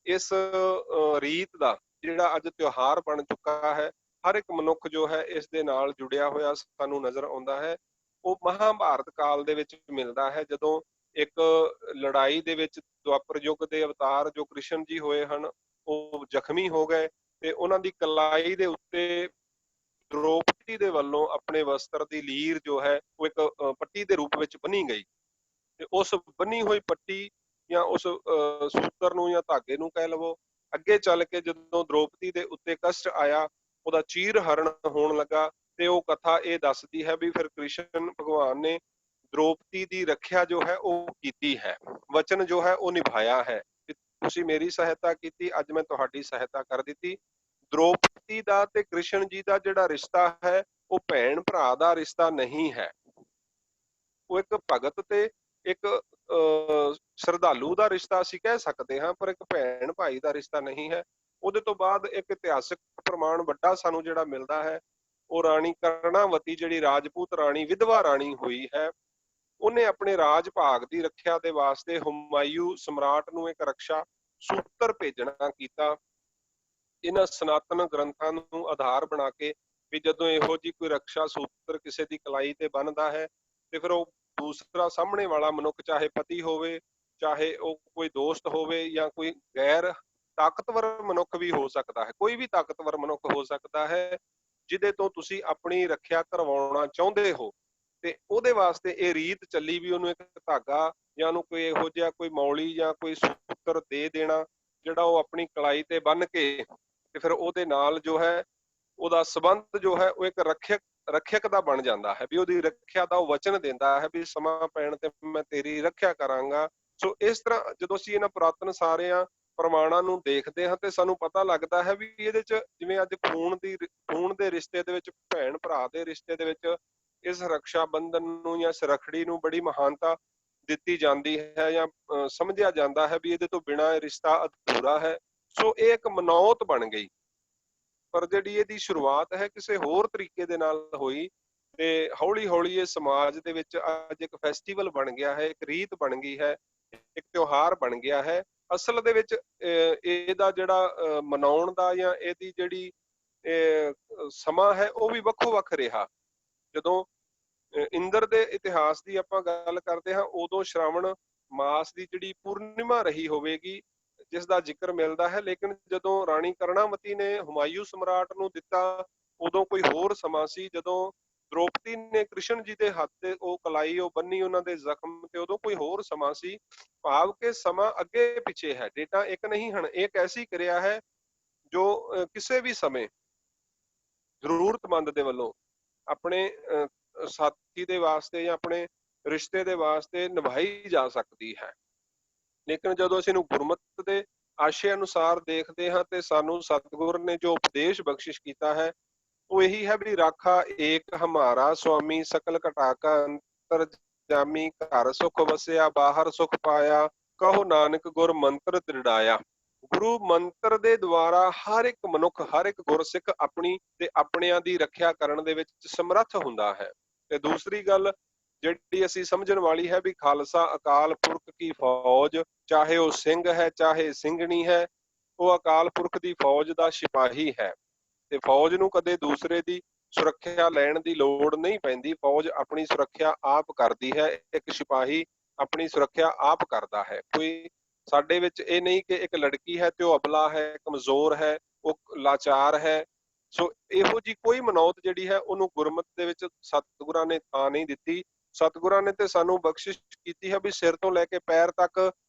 ਇਸ ਰੀਤ ਦਾ ਜਿਹੜਾ ਅੱਜ ਤਿਉਹਾਰ ਬਣ ਚੁੱਕਾ ਹੈ, ਹਰ ਇੱਕ ਮਨੁੱਖ ਜੋ ਹੈ ਇਸ ਦੇ ਨਾਲ ਜੁੜਿਆ ਹੋਇਆ ਸਾਨੂੰ ਨਜ਼ਰ ਆਉਂਦਾ ਹੈ, ਉਹ ਮਹਾਭਾਰਤ ਕਾਲ ਦੇ ਵਿੱਚ ਮਿਲਦਾ ਹੈ। ਜਦੋਂ ਇੱਕ ਲੜਾਈ ਦੇ ਵਿੱਚ ਦੁਆਪਰ ਯੁੱਗ ਦੇ ਅਵਤਾਰ ਜੋ ਕ੍ਰਿਸ਼ਨ ਜੀ ਹੋਏ ਹਨ, ਉਹ ਜ਼ਖਮੀ ਹੋ ਗਏ ਤੇ ਉਹਨਾਂ ਦੀ ਕਲਾਈ ਦੇ ਉੱਤੇ ਦ੍ਰੋਪਦੀ ਦੇ ਵੱਲੋਂ ਆਪਣੇ ਵਸਤਰ ਦੀ ਲੀਰ ਜੋ ਹੈ ਉਹ ਇੱਕ ਪੱਟੀ ਦੇ ਰੂਪ ਵਿੱਚ ਬੰਨੀ ਗਈ, ਤੇ ਉਸ ਬੰਨੀ ਹੋਈ ਪੱਟੀ ਜਾਂ ਉਸ ਸੂਤਰ ਨੂੰ ਜਾਂ ਧਾਗੇ ਨੂੰ ਕਹਿ ਲਵੋ, ਅੱਗੇ ਚੱਲ ਕੇ ਜਦੋਂ ਦ੍ਰੋਪਦੀ ਦੇ ਉੱਤੇ ਕਸ਼ਟ ਆਇਆ, ਉਹਦਾ ਚੀਰ ਹਰਣ ਹੋਣ ਲੱਗਾ, ਤੇ ਉਹ ਕਥਾ ਇਹ ਦੱਸਦੀ ਹੈ ਵੀ ਫਿਰ ਕ੍ਰਿਸ਼ਨ ਭਗਵਾਨ ਨੇ ਦ੍ਰੋਪਦੀ ਦੀ ਰੱਖਿਆ ਜੋ ਹੈ ਉਹ ਕੀਤੀ ਹੈ, ਵਚਨ ਜੋ ਹੈ ਉਹ ਨਿਭਾਇਆ ਹੈ। ਤੁਸੀਂ ਮੇਰੀ ਸਹਾਇਤਾ ਕੀਤੀ, ਅੱਜ ਮੈਂ ਤੁਹਾਡੀ ਸਹਾਇਤਾ ਕਰ ਦਿੱਤੀ। ਦ੍ਰੋਪਦੀ ਦਾ ਤੇ ਕ੍ਰਿਸ਼ਨ ਜੀ ਦਾ ਜਿਹੜਾ ਰਿਸ਼ਤਾ ਹੈ, ਉਹ ਭੈਣ ਭਰਾ ਦਾ ਰਿਸ਼ਤਾ ਨਹੀਂ ਹੈ, ਉਹ ਇੱਕ ਭਗਤ ਤੇ ਇੱਕ ਸ਼ਰਧਾਲੂ ਦਾ ਰਿਸ਼ਤਾ ਅਸੀਂ ਕਹਿ ਸਕਦੇ ਹਾਂ, ਪਰ ਇੱਕ ਭੈਣ ਭਾਈ ਦਾ ਰਿਸ਼ਤਾ ਨਹੀਂ ਹੈ। ਉਹਦੇ ਤੋਂ ਬਾਅਦ ਇੱਕ ਇਤਿਹਾਸਕ ਪ੍ਰਮਾਣ ਵੱਡਾ ਸਾਨੂੰ ਜਿਹੜਾ ਮਿਲਦਾ ਹੈ, ਉਹ ਰਾਣੀ ਕਰਣਾਵਤੀ ਜਿਹੜੀ ਰਾਜਪੂਤ ਰਾਣੀ ਵਿਧਵਾ ਰਾਣੀ ਹੋਈ ਹੈ, ਉਹਨੇ ਆਪਣੇ ਰਾਜ ਭਾਗ ਦੀ ਰੱਖਿਆ ਦੇ ਵਾਸਤੇ ਹੁਮਾਯੂ ਸਮਰਾਟ ਨੂੰ ਇੱਕ ਰਕਸ਼ਾ ਸੂਤਰ ਭੇਜਣਾ ਕੀਤਾ। ਇਹਨਾਂ ਸਨਾਤਨ ਗ੍ਰੰਥਾਂ ਨੂੰ ਆਧਾਰ ਬਣਾ ਕੇ ਵੀ ਜਦੋਂ ਇਹੋ ਜਿਹੀ ਕੋਈ ਰਕਸ਼ਾ ਸੂਤਰ ਕਿਸੇ ਦੀ ਕਲਾਈ ਤੇ ਬੰਨਦਾ ਹੈ, ਤੇ ਫਿਰ ਉਹ ਦੂਸਰਾ ਸਾਹਮਣੇ ਵਾਲਾ ਮਨੁੱਖ, ਚਾਹੇ ਪਤੀ ਹੋਵੇ, ਚਾਹੇ ਉਹ ਕੋਈ ਦੋਸਤ ਹੋਵੇ ਜਾਂ ਕੋਈ ਗੈਰ ਤਾਕਤਵਰ ਮਨੁੱਖ ਵੀ ਹੋ ਸਕਦਾ ਹੈ, ਕੋਈ ਵੀ ਤਾਕਤਵਰ ਮਨੁੱਖ ਹੋ ਸਕਦਾ ਹੈ ਜਿਹਦੇ ਤੋਂ ਤੁਸੀਂ ਆਪਣੀ ਰੱਖਿਆ ਕਰਵਾਉਣਾ ਚਾਹੁੰਦੇ ਹੋ, ਤੇ ਉਹਦੇ ਵਾਸਤੇ ਇਹ ਰੀਤ ਚੱਲੀ ਵੀ ਉਹਨੂੰ ਇੱਕ ਧਾਗਾ ਜਾਂ ਉਹਨੂੰ ਕੋਈ ਇਹੋ ਜਿਹਾ ਕੋਈ ਮੌਲੀ ਜਾਂ ਕੋਈ ਸੂਤਰ ਦੇ ਦੇਣਾ, ਜਿਹੜਾ ਉਹ ਆਪਣੀ ਕਲਾਈ ਤੇ ਬੰਨ ਕੇ ਤੇ ਫਿਰ ਉਹਦੇ ਨਾਲ ਜੋ ਹੈ ਉਹਦਾ ਸਬੰਧ ਜੋ ਹੈ ਉਹ ਇੱਕ ਰੱਖਿਅਕ ਦਾ ਬਣ ਜਾਂਦਾ ਹੈ, ਵੀ ਉਹਦੀ ਰੱਖਿਆ ਦਾ ਉਹ ਵਚਨ ਦਿੰਦਾ ਹੈ ਵੀ ਸਮਾਂ ਪੈਣ ਤੇ ਮੈਂ ਤੇਰੀ ਰੱਖਿਆ ਕਰਾਂਗਾ। ਸੋ ਇਸ ਤਰ੍ਹਾਂ ਜਦੋਂ ਅਸੀਂ ਇਹਨਾਂ ਪੁਰਾਤਨ ਸਾਰਿਆਂ ਪ੍ਰਮਾਣਾਂ ਨੂੰ ਦੇਖਦੇ ਹਾਂ ਤੇ ਸਾਨੂੰ ਪਤਾ ਲੱਗਦਾ ਹੈ ਵੀ ਇਹਦੇ ਚ ਜਿਵੇਂ ਅੱਜ ਖੂਨ ਦੇ ਰਿਸ਼ਤੇ ਦੇ ਵਿੱਚ, ਭੈਣ ਭਰਾ ਦੇ ਰਿਸ਼ਤੇ ਦੇ ਵਿੱਚ ਇਸ ਰਕਸ਼ਾ ਬੰਧਨ ਨੂੰ ਜਾਂ ਇਸ ਰੱਖੜੀ ਨੂੰ ਬੜੀ ਮਹਾਨਤਾ ਦਿੱਤੀ ਜਾਂਦੀ ਹੈ, ਜਾਂ ਸਮਝਿਆ ਜਾਂਦਾ ਹੈ ਵੀ ਇਹਦੇ ਤੋਂ ਬਿਨਾਂ ਇਹ ਰਿਸ਼ਤਾ ਅਧੂਰਾ ਹੈ। ਸੋ ਇਹ ਇੱਕ ਮਨੌਤ ਬਣ ਗਈ, ਪਰ ਜਿਹੜੀ ਇਹਦੀ ਸ਼ੁਰੂਆਤ ਹੈ ਕਿਸੇ ਹੋਰ ਤਰੀਕੇ ਦੇ ਨਾਲ ਹੋਈ, ਤੇ ਹੌਲੀ ਹੌਲੀ ਇਹ ਸਮਾਜ ਦੇ ਵਿੱਚ ਅੱਜ ਇੱਕ ਫੈਸਟੀਵਲ ਬਣ ਗਿਆ ਹੈ, ਇੱਕ ਰੀਤ ਬਣ ਗਈ ਹੈ, ਇੱਕ ਤਿਉਹਾਰ ਬਣ ਗਿਆ ਹੈ। ਅਸਲ ਦੇ ਵਿੱਚ ਇਹਦਾ ਜਿਹੜਾ ਮਨਾਉਣ ਦਾ ਜਾਂ ਇਹਦੀ ਜਿਹੜੀ ਸਮਾਂ ਹੈ ਉਹ ਵੀ ਵੱਖੋ ਵੱਖ ਰਿਹਾ। ਜਦੋਂ ਇੰਦਰ ਦੇ ਇਤਿਹਾਸ ਦੀ ਆਪਾਂ ਗੱਲ ਕਰਦੇ ਹਾਂ, ਉਦੋਂ ਸ਼ਰਾਵਣ ਮਾਸ ਦੀ ਜਿਹੜੀ ਪੂਰਨਿਮਾ ਰਹੀ ਹੋਵੇਗੀ ਜਿਸ ਦਾ ਜ਼ਿਕਰ ਮਿਲਦਾ ਹੈ, ਲੇਕਿਨ ਜਦੋਂ ਰਾਣੀ ਕਰਣਾਵਤੀ ਨੇ ਹੁਮਾਯੂ ਸਮਰਾਟ ਨੂੰ ਦਿੱਤਾ, ਉਦੋਂ ਕੋਈ ਹੋਰ ਸਮਾਂ ਸੀ। ਜਦੋਂ ਦ੍ਰੋਪਦੀ ਨੇ ਕ੍ਰਿਸ਼ਨ ਜੀ ਦੇ ਹੱਥ ਤੇ ਉਹ ਕਲਾਈ ਉਹ ਬੰਨੀ ਉਹਨਾਂ ਦੇ ਜ਼ਖਮ ਤੇ, ਉਦੋਂ ਕੋਈ ਹੋਰ ਸਮਾਂ ਸੀ। ਭਾਵ ਕਿ ਸਮਾਂ ਅੱਗੇ ਪਿੱਛੇ ਹੈ, ਡੇਟਾ ਇੱਕ ਨਹੀਂ ਹਨ। ਇਹ ਇੱਕ ਐਸੀ ਕਿਰਿਆ ਹੈ ਜੋ ਕਿਸੇ ਵੀ ਸਮੇਂ ਜ਼ਰੂਰਤਮੰਦ ਦੇ ਵੱਲੋਂ ਆਪਣੇ ਸਾਥੀ ਦੇ ਵਾਸਤੇ ਜਾਂ ਆਪਣੇ ਰਿਸ਼ਤੇ ਦੇ ਵਾਸਤੇ ਨਿਭਾਈ ਜਾ ਸਕਦੀ ਹੈ। ਲੇਕਿਨ ਜਦੋਂ ਅਸੀਂ ਇਹਨੂੰ ਗੁਰਮਤਿ ਦੇ ਆਸ਼ੇ ਅਨੁਸਾਰ ਦੇਖਦੇ ਹਾਂ ਤੇ ਸਾਨੂੰ ਸਤਿਗੁਰ ਨੇ ਜੋ ਉਪਦੇਸ਼ ਬਖਸ਼ਿਸ਼ ਕੀਤਾ ਹੈ ਉਹ ਇਹੀ ਹੈ ਵੀ ਰਾਖਾ ਏਕ ਹਮਾਰਾ ਸੁਆਮੀ ਸਕਲ ਘਟਾਕਾ ਅੰਤਰ ਜਾਮੀ ਘਰ ਸੁਖ ਵਸਿਆ ਬਾਹਰ ਸੁਖ ਪਾਇਆ ਕਹੋ ਨਾਨਕ ਗੁਰ ਮੰਤਰ ਦ੍ਰਿੜਾਇਆ। ਗੁਰੂ ਮੰਤਰ ਦੇ ਦੁਆਰਾ ਹਰ ਇੱਕ ਮਨੁੱਖ ਹਰ ਇੱਕ ਗੁਰਸਿੱਖ ਆਪਣੀ ਤੇ ਆਪਣਿਆਂ ਦੀ ਰੱਖਿਆ ਕਰਨ ਦੇ ਵਿੱਚ ਸਮਰੱਥ ਹੁੰਦਾ ਹੈ। ਤੇ ਦੂਸਰੀ ਗੱਲ ਜਿਹੜੀ ਅਸੀਂ ਸਮਝਣ ਵਾਲੀ ਹੈ ਵੀ ਖਾਲਸਾ ਅਕਾਲ ਪੁਰਖ ਕੀ ਫੌਜ, ਚਾਹੇ ਉਹ ਸਿੰਘ ਹੈ ਚਾਹੇ ਸਿੰਘਣੀ ਹੈ, ਉਹ ਅਕਾਲ ਪੁਰਖ ਦੀ ਫੌਜ ਦਾ ਸਿਪਾਹੀ ਹੈ ਤੇ ਫੌਜ ਨੂੰ ਕਦੇ ਦੂਸਰੇ ਦੀ ਸੁਰੱਖਿਆ ਲੈਣ ਦੀ ਲੋੜ ਨਹੀਂ ਪੈਂਦੀ। ਫੌਜ ਆਪਣੀ ਸੁਰੱਖਿਆ ਆਪ ਕਰਦੀ ਹੈ, ਇੱਕ ਸਿਪਾਹੀ ਆਪਣੀ ਸੁਰੱਖਿਆ ਆਪ ਕਰਦਾ ਹੈ। ਕੋਈ ਸਾਡੇ ਵਿੱਚ ਇਹ ਨਹੀਂ ਕਿ ਇੱਕ ਲੜਕੀ ਹੈ ਤੇ ਉਹ ਅਬਲਾ ਹੈ, ਕਮਜ਼ੋਰ ਹੈ, ਉਹ ਲਾਚਾਰ ਹੈ। ਸੋ ਇਹੋ ਜੀ ਕੋਈ ਮਨੌਤ ਜਿਹੜੀ ਹੈ ਉਹਨੂੰ ਗੁਰਮਤਿ ਦੇ ਵਿੱਚ ਸਤਿਗੁਰਾਂ ਨੇ ਥਾਂ ਨਹੀਂ ਦਿੱਤੀ। ਸਤਿਗੁਰਾਂ ਨੇ ਤੇ ਸਾਨੂੰ ਬਖਸ਼ਿਸ਼ ਕੀਤੀ ਹੈ ਵੀ ਸਿਰ ਤੋਂ ਲੈ ਕੇ ਪੈਰ ਤੱਕ,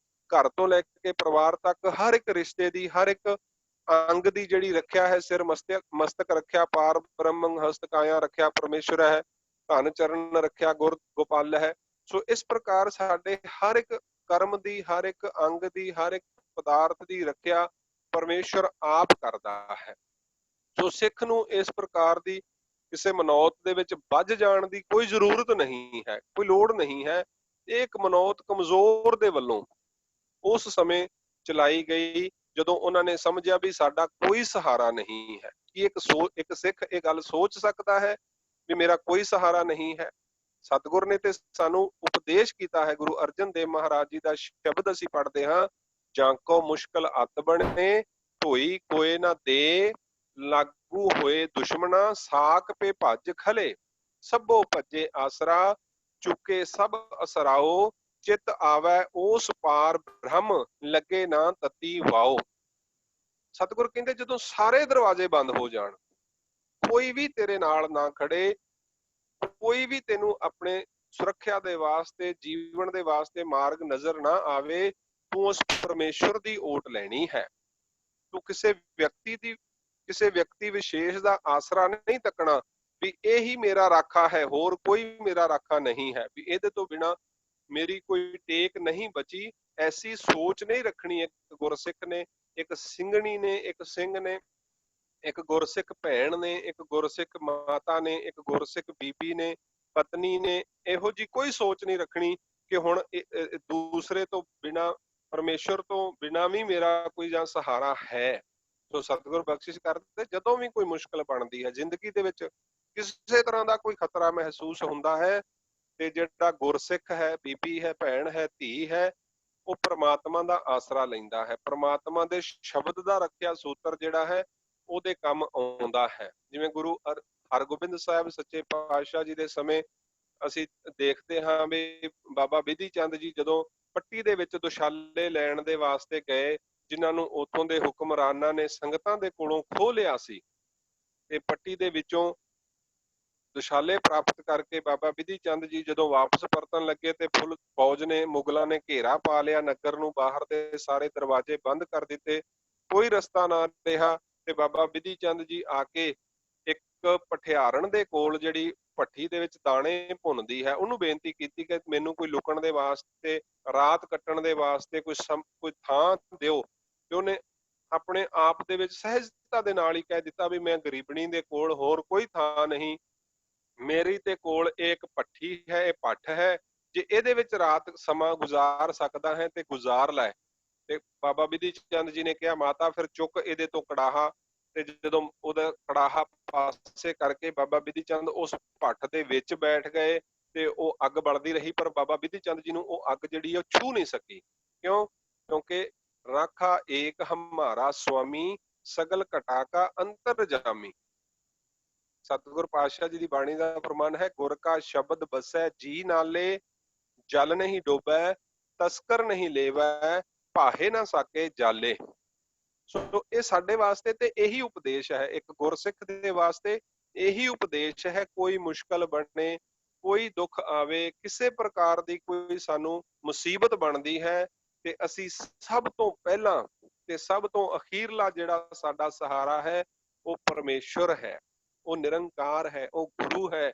ਘਰ ਤੋਂ ਲੈ ਕੇ ਪਰਿਵਾਰ ਤੱਕ ਹਰ ਇੱਕ ਰਿਸ਼ਤੇ ਦੀ, ਹਰ ਇੱਕ ਅੰਗ ਦੀ ਜਿਹੜੀ ਰੱਖਿਆ ਹੈ, ਸਿਰ ਮਸਤਕ ਰੱਖਿਆ ਪਾਰ ਬ੍ਰਹਮੰ ਹਸਤ ਕਾਇਆ ਰੱਖਿਆ ਪਰਮੇਸ਼ਰ ਹੈ, ਧਨ ਚਰਨ ਰੱਖਿਆ ਗੁਰ ਗੋਪਾਲ ਹੈ। ਸੋ ਇਸ ਪ੍ਰਕਾਰ ਸਾਡੇ ਹਰ ਇੱਕ ਕਰਮ ਦੀ, ਹਰ ਇੱਕ ਅੰਗ ਦੀ, ਹਰ ਇੱਕ ਪਦਾਰਥ ਦੀ ਰੱਖਿਆ ਪਰਮੇਸ਼ਰ ਆਪ ਕਰਦਾ ਹੈ। ਸੋ ਸਿੱਖ ਨੂੰ ਇਸ ਪ੍ਰਕਾਰ ਦੀ ਕਿਸੇ ਮਨੌਤ ਦੇ ਵਿੱਚ ਵੱਜ ਜਾਣ ਦੀ ਕੋਈ ਜ਼ਰੂਰਤ ਨਹੀਂ ਹੈ, ਕੋਈ ਲੋੜ ਨਹੀਂ ਹੈ। ਇਹ ਇੱਕ ਮਨੌਤ ਕਮਜ਼ੋਰ ਦੇ ਵੱਲੋਂ ਉਸ ਸਮੇਂ ਚਲਾਈ ਗਈ ਜਦੋਂ ਉਹਨਾਂ ਨੇ ਸਮਝਿਆ ਵੀ ਸਾਡਾ ਕੋਈ ਸਹਾਰਾ ਨਹੀਂ ਹੈ। ਕਿ ਇੱਕ ਸਿੱਖ ਇਹ ਗੱਲ ਸੋਚ ਸਕਦਾ ਹੈ ਵੀ ਮੇਰਾ ਕੋਈ ਸਹਾਰਾ ਨਹੀਂ ਹੈ? ਸਤਿਗੁਰ ਨੇ ਤੇ ਸਾਨੂੰ ਉਪਦੇਸ਼ ਕੀਤਾ ਹੈ। ਗੁਰੂ ਅਰਜਨ ਦੇਵ ਮਹਾਰਾਜ ਜੀ ਦਾ ਸ਼ਬਦ ਅਸੀਂ ਪੜ੍ਹਦੇ ਹਾਂ, ਜਾਂ ਕੋ ਮੁਸ਼ਕਲ ਅੱਤ ਬਣੇ ਧੋਈ ਕੋਏ ਨਾ ਦੇ, ਲਾਗੂ ਹੋਏ ਦੁਸ਼ਮਣਾ ਸਾਕ ਪੇ ਭੱਜ ਖਲੇ, ਸਭੋ ਭੱਜੇ ਆਸਰਾ ਚੁੱਕੇ ਸਭ ਅਸਰਾਓ, ਚਿਤ ਆਵੈ ਉਸ ਪਾਰ ਬ੍ਰਹਮ ਲੱਗੇ ਨਾ ਤਤੀ ਵਾਓ। ਸਤਿਗੁਰ ਕਹਿੰਦੇ ਜਦੋਂ ਸਾਰੇ ਦਰਵਾਜ਼ੇ ਬੰਦ ਹੋ ਜਾਣ, ਕੋਈ ਵੀ ਤੇਰੇ ਨਾਲ ਨਾ ਖੜੇ, ਕੋਈ ਵੀ ਤੈਨੂੰ ਆਪਣੇ ਸੁਰੱਖਿਆ ਦੇ ਵਾਸਤੇ, ਜੀਵਨ ਦੇ ਵਾਸਤੇ ਮਾਰਗ ਨਜ਼ਰ ਨਾ ਆਵੇ, ਤੂੰ ਉਸ ਪਰਮੇਸ਼ਰ ਦੀ ਓਟ ਲੈਣੀ ਹੈ। ਤੂੰ ਕਿਸੇ ਵਿਅਕਤੀ ਵਿਸ਼ੇਸ਼ ਦਾ ਆਸਰਾ ਨਹੀਂ ਤੱਕਣਾ ਵੀ ਇਹੀ ਮੇਰਾ ਰਾਖਾ ਹੈ, ਹੋਰ ਕੋਈ ਮੇਰਾ ਰਾਖਾ ਨਹੀਂ ਹੈ, ਵੀ ਇਹਦੇ ਤੋਂ ਬਿਨਾ ਮੇਰੀ ਕੋਈ ਟੇਕ ਨਹੀਂ ਬਚੀ। ਐਸੀ ਸੋਚ ਨਹੀਂ ਰੱਖਣੀ ਇੱਕ ਗੁਰਸਿੱਖ ਨੇ, ਇੱਕ ਸਿੰਘਣੀ ਨੇ, ਇੱਕ ਸਿੰਘ ਨੇ, ਇੱਕ ਗੁਰਸਿੱਖ ਭੈਣ ਨੇ, ਇੱਕ ਗੁਰਸਿੱਖ ਮਾਤਾ ਨੇ, ਇੱਕ ਗੁਰਸਿੱਖ ਬੀਬੀ ਨੇ, ਪਤਨੀ ਨੇ। ਇਹੋ ਜੀ ਕੋਈ ਸੋਚ ਨਹੀਂ ਰੱਖਣੀ ਕਿ ਹੁਣ ਦੂਸਰੇ ਤੋਂ ਬਿਨਾ, ਪਰਮੇਸ਼ਰ ਤੋਂ ਬਿਨਾ ਵੀ ਮੇਰਾ ਕੋਈ ਜਾਂ ਸਹਾਰਾ ਹੈ। ਸੋ ਸਤਿਗੁਰ ਬਖਸ਼ਿਸ਼ ਕਰਦੇ, ਜਦੋਂ ਵੀ ਕੋਈ ਮੁਸ਼ਕਲ ਬਣਦੀ ਹੈ ਜ਼ਿੰਦਗੀ ਦੇ ਵਿੱਚ, ਕਿਸੇ ਤਰ੍ਹਾਂ ਦਾ ਕੋਈ ਖਤਰਾ ਮਹਿਸੂਸ ਹੁੰਦਾ ਹੈ, ਤੇ ਜਿਹੜਾ ਗੁਰਸਿੱਖ ਹੈ, ਬੀਬੀ ਹੈ, ਭੈਣ ਹੈ, ਧੀ ਹੈ, ਉਹ ਪ੍ਰਮਾਤਮਾ ਦਾ ਆਸਰਾ ਲੈਂਦਾ ਹੈ। ਪ੍ਰਮਾਤਮਾ ਦੇ ਸ਼ਬਦ ਦਾ ਰੱਖਿਆ ਸੂਤਰ ਜਿਹੜਾ ਹੈ ਉਹਦੇ ਕੰਮ ਆਉਂਦਾ ਹੈ। ਜਿਵੇਂ ਗੁਰੂ ਹਰਗੋਬਿੰਦ ਸਾਹਿਬ ਸੱਚੇ ਪਾਤਸ਼ਾਹ ਜੀ ਦੇ ਸਮੇਂ ਅਸੀਂ ਦੇਖਦੇ ਹਾਂ ਵੀ ਬਾਬਾ ਬਿਧੀ ਚੰਦ ਜੀ ਜਦੋਂ ਪੱਟੀ ਦੇ ਵਿੱਚ ਦੁਸ਼ਾਲੇ ਲੈਣ ਦੇ ਵਾਸਤੇ ਗਏ, ਜਿਨ੍ਹਾਂ ਨੂੰ ਉੱਥੋਂ ਦੇ ਹੁਕਮਰਾਨਾਂ ਨੇ ਸੰਗਤਾਂ ਦੇ ਕੋਲੋਂ ਖੋਹ ਲਿਆ ਸੀ, ਤੇ ਪੱਟੀ ਦੇ ਵਿੱਚੋਂ ਦੁਸ਼ਾਲੇ ਪ੍ਰਾਪਤ ਕਰਕੇ ਬਾਬਾ ਬਿਧੀ ਚੰਦ ਜੀ ਜਦੋਂ ਵਾਪਸ ਪਰਤਣ ਲੱਗੇ ਤੇ ਫੁੱਲ ਫੌਜ ਨੇ, ਮੁਗਲਾਂ ਨੇ ਘੇਰਾ ਪਾ ਲਿਆ ਨਗਰ ਨੂੰ, ਬਾਹਰ ਦੇ ਸਾਰੇ ਦਰਵਾਜ਼ੇ ਬੰਦ ਕਰ ਦਿੱਤੇ, ਕੋਈ ਰਸਤਾ ਨਾ ਰਿਹਾ। ਤੇ ਬਾਬਾ ਬਿਧੀ ਚੰਦ ਜੀ ਆ ਕੇ ਇੱਕ ਪਠਿਆਰਣ ਦੇ ਕੋਲ, ਜਿਹੜੀ ਭੱਠੀ ਦੇ ਵਿੱਚ ਦਾਣੇ ਭੁੰਨਦੀ ਹੈ, ਉਹਨੂੰ ਬੇਨਤੀ ਕੀਤੀ ਕਿ ਮੈਨੂੰ ਕੋਈ ਲੁਕਣ ਦੇ ਵਾਸਤੇ, ਰਾਤ ਕੱਟਣ ਦੇ ਵਾਸਤੇ ਕੋਈ ਥਾਂ ਦਿਓ। ਤੇ ਉਹਨੇ ਆਪਣੇ ਆਪ ਦੇ ਵਿੱਚ ਸਹਿਜਤਾ ਦੇ ਨਾਲ ਹੀ ਕਹਿ ਦਿੱਤਾ ਵੀ ਮੈਂ ਗਰੀਬਣੀ ਦੇ ਕੋਲ ਹੋਰ ਕੋਈ ਥਾਂ ਨਹੀਂ, ਮੇਰੀ ਤੇ ਕੋਲ ਇਹ ਇੱਕ ਭੱਠੀ ਹੈ, ਇਹ ਭੱਠ ਹੈ, ਜੇ ਇਹਦੇ ਵਿੱਚ ਰਾਤ ਸਮਾਂ ਗੁਜ਼ਾਰ ਸਕਦਾ ਹੈ ਤੇ ਗੁਜ਼ਾਰ ਲੈ। ਤੇ ਬਾਬਾ ਬਿਧੀ ਚੰਦ ਜੀ ਨੇ ਕਿਹਾ ਮਾਤਾ ਫਿਰ ਚੁੱਕ ਇਹਦੇ ਤੋਂ ਕੜਾਹਾ। ਤੇ ਜਦੋਂ ਉਹਦਾ ਕੜਾਹਾ ਪਾਸੇ ਕਰਕੇ ਬਾਬਾ ਬਿਧੀ ਚੰਦ ਉਸ ਭੱਠ ਦੇ ਵਿੱਚ ਬੈਠ ਗਏ ਤੇ ਉਹ ਅੱਗ ਬਲਦੀ ਰਹੀ, ਪਰ ਬਾਬਾ ਬਿਧੀ ਚੰਦ ਜੀ ਨੂੰ ਉਹ ਅੱਗ ਜਿਹੜੀ ਉਹ ਛੂ ਨਹੀਂ ਸਕੀ। ਕਿਉਂ? ਕਿਉਂਕਿ ਰਾਖਾ ਏਕ ਹਮਾਰਾ ਸੁਆਮੀ ਸਗਲ ਘਟਾਕਾ ਅੰਤਰ ਜਾਮੀ। ਸਤਿਗੁਰ ਪਾਤਸ਼ਾਹ ਜੀ ਦੀ ਬਾਣੀ ਦਾ ਫਰਮਾਨ ਹੈ, ਗੁਰ ਕਾ ਸ਼ਬਦ ਬਸੈ ਜੀ ਨਾਲੇ, ਜਲ ਨਹੀਂ ਡੋਬੈ ਤਸਕਰ ਨਹੀਂ ਲੇਵੈ, ਭਾਹੇ ਨਾ ਸਾਕੇ ਜਾਲੇ। ਸੋ ਇਹ ਸਾਡੇ ਵਾਸਤੇ ਤੇ ਇਹੀ ਉਪਦੇਸ਼ ਹੈ, ਇੱਕ ਗੁਰਸਿੱਖ ਦੇ ਵਾਸਤੇ ਇਹੀ ਉਪਦੇਸ਼ ਹੈ। ਕੋਈ ਮੁਸ਼ਕਲ ਬਣੇ, ਕੋਈ ਦੁੱਖ ਆਵੇ, ਕਿਸੇ ਪ੍ਰਕਾਰ ਦੀ ਕੋਈ ਸਾਨੂੰ ਮੁਸੀਬਤ ਬਣਦੀ ਹੈ, ਤੇ ਅਸੀਂ ਸਭ ਤੋਂ ਪਹਿਲਾਂ ਤੇ ਸਭ ਤੋਂ ਅਖੀਰਲਾ ਜਿਹੜਾ ਸਾਡਾ ਸਹਾਰਾ ਹੈ ਉਹ ਪਰਮੇਸ਼ਰ ਹੈ, ਉਹ ਨਿਰੰਕਾਰ ਹੈ, ਉਹ ਗੁਰੂ ਹੈ।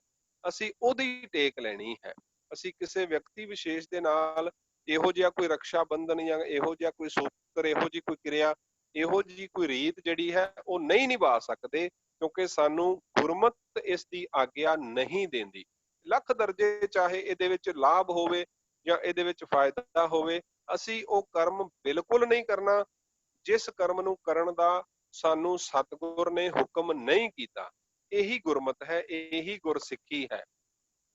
ਅਸੀਂ ਉਹਦੀ ਟੇਕ ਲੈਣੀ ਹੈ। ਅਸੀਂ ਕਿਸੇ ਵਿਅਕਤੀ ਵਿਸ਼ੇਸ਼ ਦੇ ਨਾਲ ਇਹੋ ਜਿਹਾ ਕੋਈ ਰਕਸ਼ਾ ਬੰਧਨ ਜਾਂ ਇਹੋ ਜਿਹਾ ਕੋਈ ਸੂਤਰ, ਇਹੋ ਜਿਹੀ ਕੋਈ ਕਿਰਿਆ, ਇਹੋ ਜਿਹੀ ਕੋਈ ਰੀਤ ਜਿਹੜੀ ਹੈ ਉਹ ਨਹੀਂ ਨਿਭਾ ਸਕਦੇ, ਕਿਉਂਕਿ ਸਾਨੂੰ ਗੁਰਮਤ ਇਸ ਦੀ ਆਗਿਆ ਨਹੀਂ ਦਿੰਦੀ। ਲੱਖ ਦਰਜੇ ਚਾਹੇ ਇਹਦੇ ਵਿੱਚ ਲਾਭ ਹੋਵੇ ਜਾਂ ਇਹਦੇ ਵਿੱਚ ਫਾਇਦਾ ਹੋਵੇ, ਅਸੀਂ ਉਹ ਕਰਮ ਬਿਲਕੁਲ ਨਹੀਂ ਕਰਨਾ ਜਿਸ ਕਰਮ ਨੂੰ ਕਰਨ ਦਾ ਸਾਨੂੰ ਸਤਿਗੁਰ ਨੇ ਹੁਕਮ ਨਹੀਂ ਕੀਤਾ। ਇਹੀ ਗੁਰਮਤ ਹੈ, ਇਹੀ ਗੁਰਸਿੱਖੀ ਹੈ।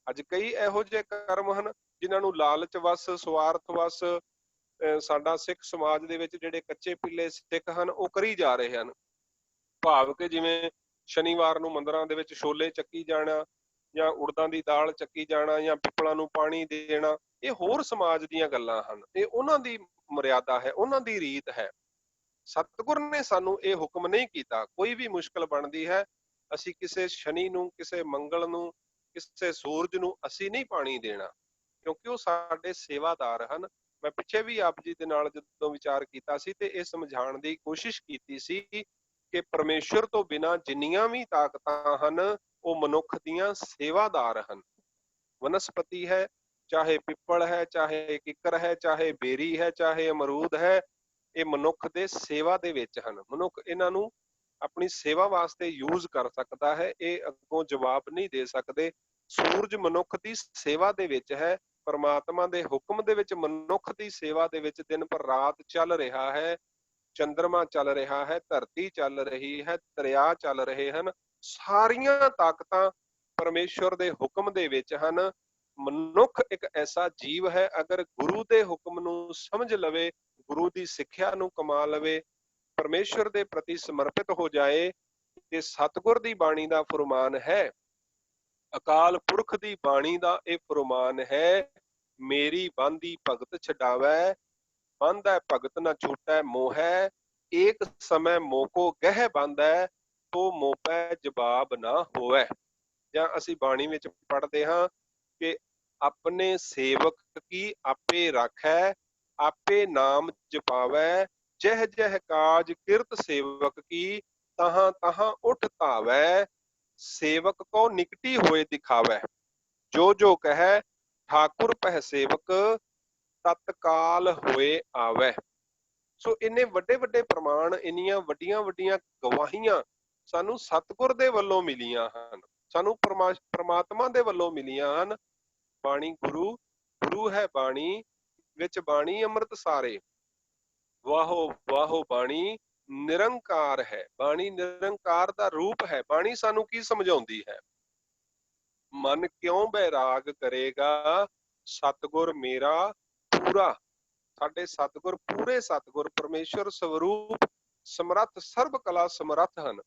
ਅੱਜ ਕਈ ਇਹੋ ਜਿਹੇ ਕਰਮ ਹਨ ਜਿਨ੍ਹਾਂ ਨੂੰ ਲਾਲਚ ਵਸ, ਸਵਾਰਥ ਵਸ ਸਾਡਾ ਸਿੱਖ ਸਮਾਜ ਦੇ ਵਿੱਚ ਜਿਹੜੇ ਕੱਚੇ ਪੀਲੇ ਸਿੱਖ ਹਨ ਉਹ ਕਰੀ ਜਾ ਰਹੇ ਹਨ। ਭਾਵ ਕਿ ਜਿਵੇਂ ਸ਼ਨੀਵਾਰ ਨੂੰ ਮੰਦਰਾਂ ਦੇ ਵਿੱਚ ਛੋਲੇ ਚੱਕੀ ਜਾਣਾ ਜਾਂ ਉੜਦਾਂ ਦੀ ਦਾਲ ਚੱਕੀ ਜਾਣਾ ਜਾਂ ਪਿੱਪਲਾਂ ਨੂੰ ਪਾਣੀ ਦੇਣਾ, ਇਹ ਹੋਰ ਸਮਾਜ ਦੀਆਂ ਗੱਲਾਂ ਹਨ। ਇਹ ਉਹਨਾਂ ਦੀ ਮਰਿਆਦਾ ਹੈ, ਉਹਨਾਂ ਦੀ ਰੀਤ ਹੈ। ਸਤਿਗੁਰ ਨੇ ਸਾਨੂੰ ਇਹ ਹੁਕਮ ਨਹੀਂ ਕੀਤਾ। ਕੋਈ ਵੀ ਮੁਸ਼ਕਲ ਬਣਦੀ ਹੈ, ਅਸੀਂ ਕਿਸੇ ਸ਼ਨੀ ਨੂੰ, ਕਿਸੇ ਮੰਗਲ ਨੂੰ, ਕਿਸੇ ਸੂਰਜ ਨੂੰ ਅਸੀਂ ਨਹੀਂ ਪਾਣੀ ਦੇਣਾ, ਕਿਉਂਕਿ ਉਹ ਸਾਡੇ ਸੇਵਾਦਾਰ ਹਨ। ਮੈਂ ਪਿੱਛੇ ਵੀ ਆਪ ਜੀ ਦੇ ਨਾਲ ਜਦੋਂ ਵਿਚਾਰ ਕੀਤਾ ਸੀ ਤੇ ਇਹ ਸਮਝਾਉਣ ਦੀ ਕੋਸ਼ਿਸ਼ ਕੀਤੀ ਸੀ ਕਿ ਪਰਮੇਸ਼ਵਰ ਤੋਂ ਬਿਨਾਂ ਜਿੰਨੀਆਂ ਵੀ ਤਾਕਤਾਂ ਹਨ ਉਹ ਮਨੁੱਖ ਦੀਆਂ ਸੇਵਾਦਾਰ ਹਨ। ਵਨਸਪਤੀ ਹੈ, ਚਾਹੇ ਪਿੱਪਲ ਹੈ, ਚਾਹੇ ਕਿੱਕਰ ਹੈ, ਚਾਹੇ ਬੇਰੀ ਹੈ, ਚਾਹੇ ਅਮਰੂਦ ਹੈ, ਇਹ ਮਨੁੱਖ ਦੇ ਸੇਵਾ ਦੇ ਵਿੱਚ ਹਨ। ਮਨੁੱਖ ਇਹਨਾਂ ਨੂੰ ਆਪਣੀ ਸੇਵਾ ਵਾਸਤੇ ਯੂਜ਼ ਕਰ ਸਕਦਾ ਹੈ, ਇਹ ਅੱਗੋਂ ਜਵਾਬ ਨਹੀਂ ਦੇ ਸਕਦੇ। ਸੂਰਜ ਮਨੁੱਖ ਦੀ ਸੇਵਾ ਦੇ ਵਿੱਚ ਹੈ, ਪਰਮਾਤਮਾ ਦੇ ਹੁਕਮ ਦੇ ਵਿੱਚ ਮਨੁੱਖ ਦੀ ਸੇਵਾ ਦੇ ਵਿੱਚ ਦਿਨ ਪਰ ਰਾਤ ਚੱਲ ਰਿਹਾ ਹੈ। ਚੰਦਰਮਾ ਚੱਲ ਰਿਹਾ ਹੈ, ਧਰਤੀ ਚੱਲ ਰਹੀ ਹੈ, ਦਰਿਆ ਚੱਲ ਰਹੇ ਹਨ। ਸਾਰੀਆਂ ਤਾਕਤਾਂ ਪਰਮੇਸ਼ਵਰ ਦੇ ਹੁਕਮ ਦੇ ਵਿੱਚ ਹਨ। ਮਨੁੱਖ ਇੱਕ ਐਸਾ ਜੀਵ ਹੈ, ਅਗਰ ਗੁਰੂ ਦੇ ਹੁਕਮ ਨੂੰ ਸਮਝ ਲਵੇ, ਗੁਰੂ ਦੀ ਸਿੱਖਿਆ ਨੂੰ ਕਮਾ ਲਵੇ, ਪਰਮੇਸ਼ਵਰ ਦੇ ਪ੍ਰਤੀ ਸਮਰਪਿਤ ਹੋ ਜਾਏ, ਤੇ ਸਤਿਗੁਰ ਦੀ ਬਾਣੀ ਦਾ ਫੁਰਮਾਨ ਹੈ, ਅਕਾਲ ਪੁਰਖ ਦੀ ਬਾਣੀ ਦਾ ਇਹ ਫੁਰਮਾਨ ਹੈ, ਮੇਰੀ ਬਾਂਦੀ ਭਗਤ ਛਡਾਵੈ, ਬਾਂਧੈ ਭਗਤ ਨਾ ਛੂਟੈ ਮੋਹੈ, ਏਕ ਸਮੈ ਮੋਕੋ ਗਹਿ ਬਾਂਧੈ, ਤੋ ਮੋਪੈ ਜਵਾਬ ਨਾ ਹੋਵੈ। ਜਾਂ ਅਸੀਂ ਬਾਣੀ ਵਿੱਚ ਪੜ੍ਹਦੇ ਹਾਂ ਕਿ ਆਪਣੇ ਸੇਵਕ ਕੀ ਆਪੇ ਰਾਖੈ, ਆਪੇ ਨਾਮ ਜਪਾਵੈ, ਜਹ ਜਹ ਕਾਜ ਕਿਰਤ ਸੇਵਕ ਕੀ, ਤਹਾਂ ਤਹਾਂ ਉਠ ਧਾਵੈ, ਸੇਵਕ ਕੋ ਨਿਕਟੀ ਹੋਏ ਦਿਖਾਵੈ, ਜੋ ਜੋ ਕਹੈ ਠਾਕੁਰ ਪਹਿ ਸੇਵਕ, ਤਤਕਾਲ ਹੋਏ ਆਵੈ। ਸੋ ਇੰਨੇ ਵੱਡੇ ਵੱਡੇ ਪ੍ਰਮਾਣ, ਇੰਨੀਆਂ ਵੱਡੀਆਂ ਵੱਡੀਆਂ ਗਵਾਹੀਆਂ ਸਾਨੂੰ ਸਤਿਗੁਰ ਦੇ ਵੱਲੋਂ ਮਿਲੀਆਂ ਹਨ, ਸਾਨੂੰ ਪ੍ਰਮਾਤਮਾ ਦੇ ਵੱਲੋਂ ਮਿਲੀਆਂ ਹਨ। ਬਾਣੀ ਗੁਰੂ, ਗੁਰੂ ਹੈ ਬਾਣੀ, ਵਿੱਚ ਬਾਣੀ ਅੰਮ੍ਰਿਤ ਸਾਰੇ, ਵਾਹੋ ਵਾਹੋ ਬਾਣੀ ਨਿਰੰਕਾਰ ਹੈ। ਬਾਣੀ ਨਿਰੰਕਾਰ ਦਾ ਰੂਪ ਹੈ। ਬਾਣੀ ਸਾਨੂੰ ਕੀ ਸਮਝਾਉਂਦੀ ਹੈ? ਮਨ ਕਿਉਂ ਬੈਰਾਗ ਕਰੇਗਾ, ਸਤਿਗੁਰ ਮੇਰਾ ਪੂਰਾ। ਸਾਡੇ ਸਤਿਗੁਰ ਪੂਰੇ ਸਤਿਗੁਰ, ਪਰਮੇਸ਼ਵਰ ਸਵਰੂਪ ਸਮਰੱਥ, ਸਰਬ ਕਲਾ ਸਮਰੱਥ ਹਨ।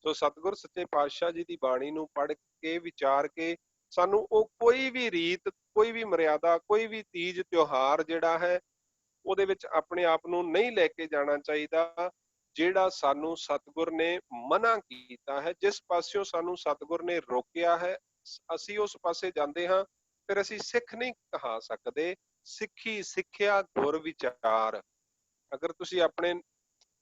ਸੋ ਸਤਿਗੁਰ ਸੱਚੇ ਪਾਤਸ਼ਾਹ ਜੀ ਦੀ ਬਾਣੀ ਨੂੰ ਪੜ੍ਹ ਕੇ, ਵਿਚਾਰ ਕੇ, ਸਾਨੂੰ ਉਹ ਕੋਈ ਵੀ ਰੀਤ, ਕੋਈ ਵੀ ਮਰਿਆਦਾ, ਕੋਈ ਵੀ ਤੀਜ ਤਿਉਹਾਰ ਜਿਹੜਾ ਹੈ ਉਹਦੇ ਵਿੱਚ ਆਪਣੇ ਆਪ ਨੂੰ ਨਹੀਂ ਲੈ ਕੇ ਜਾਣਾ ਚਾਹੀਦਾ, ਜਿਹੜਾ ਸਾਨੂੰ ਸਤਿਗੁਰ ਨੇ ਮਨਾ ਕੀਤਾ ਹੈ। ਜਿਸ ਪਾਸਿਓਂ ਸਾਨੂੰ ਸਤਿਗੁਰ ਨੇ ਰੋਕਿਆ ਹੈ, ਅਸੀਂ ਉਸ ਪਾਸੇ ਜਾਂਦੇ ਹਾਂ, ਫਿਰ ਅਸੀਂ ਸਿੱਖ ਨਹੀਂ ਕਹਾ ਸਕਦੇ। ਸਿੱਖੀ, ਸਿੱਖਿਆ, ਗੁਰ ਵਿਚਾਰ। ਅਗਰ ਤੁਸੀਂ ਆਪਣੇ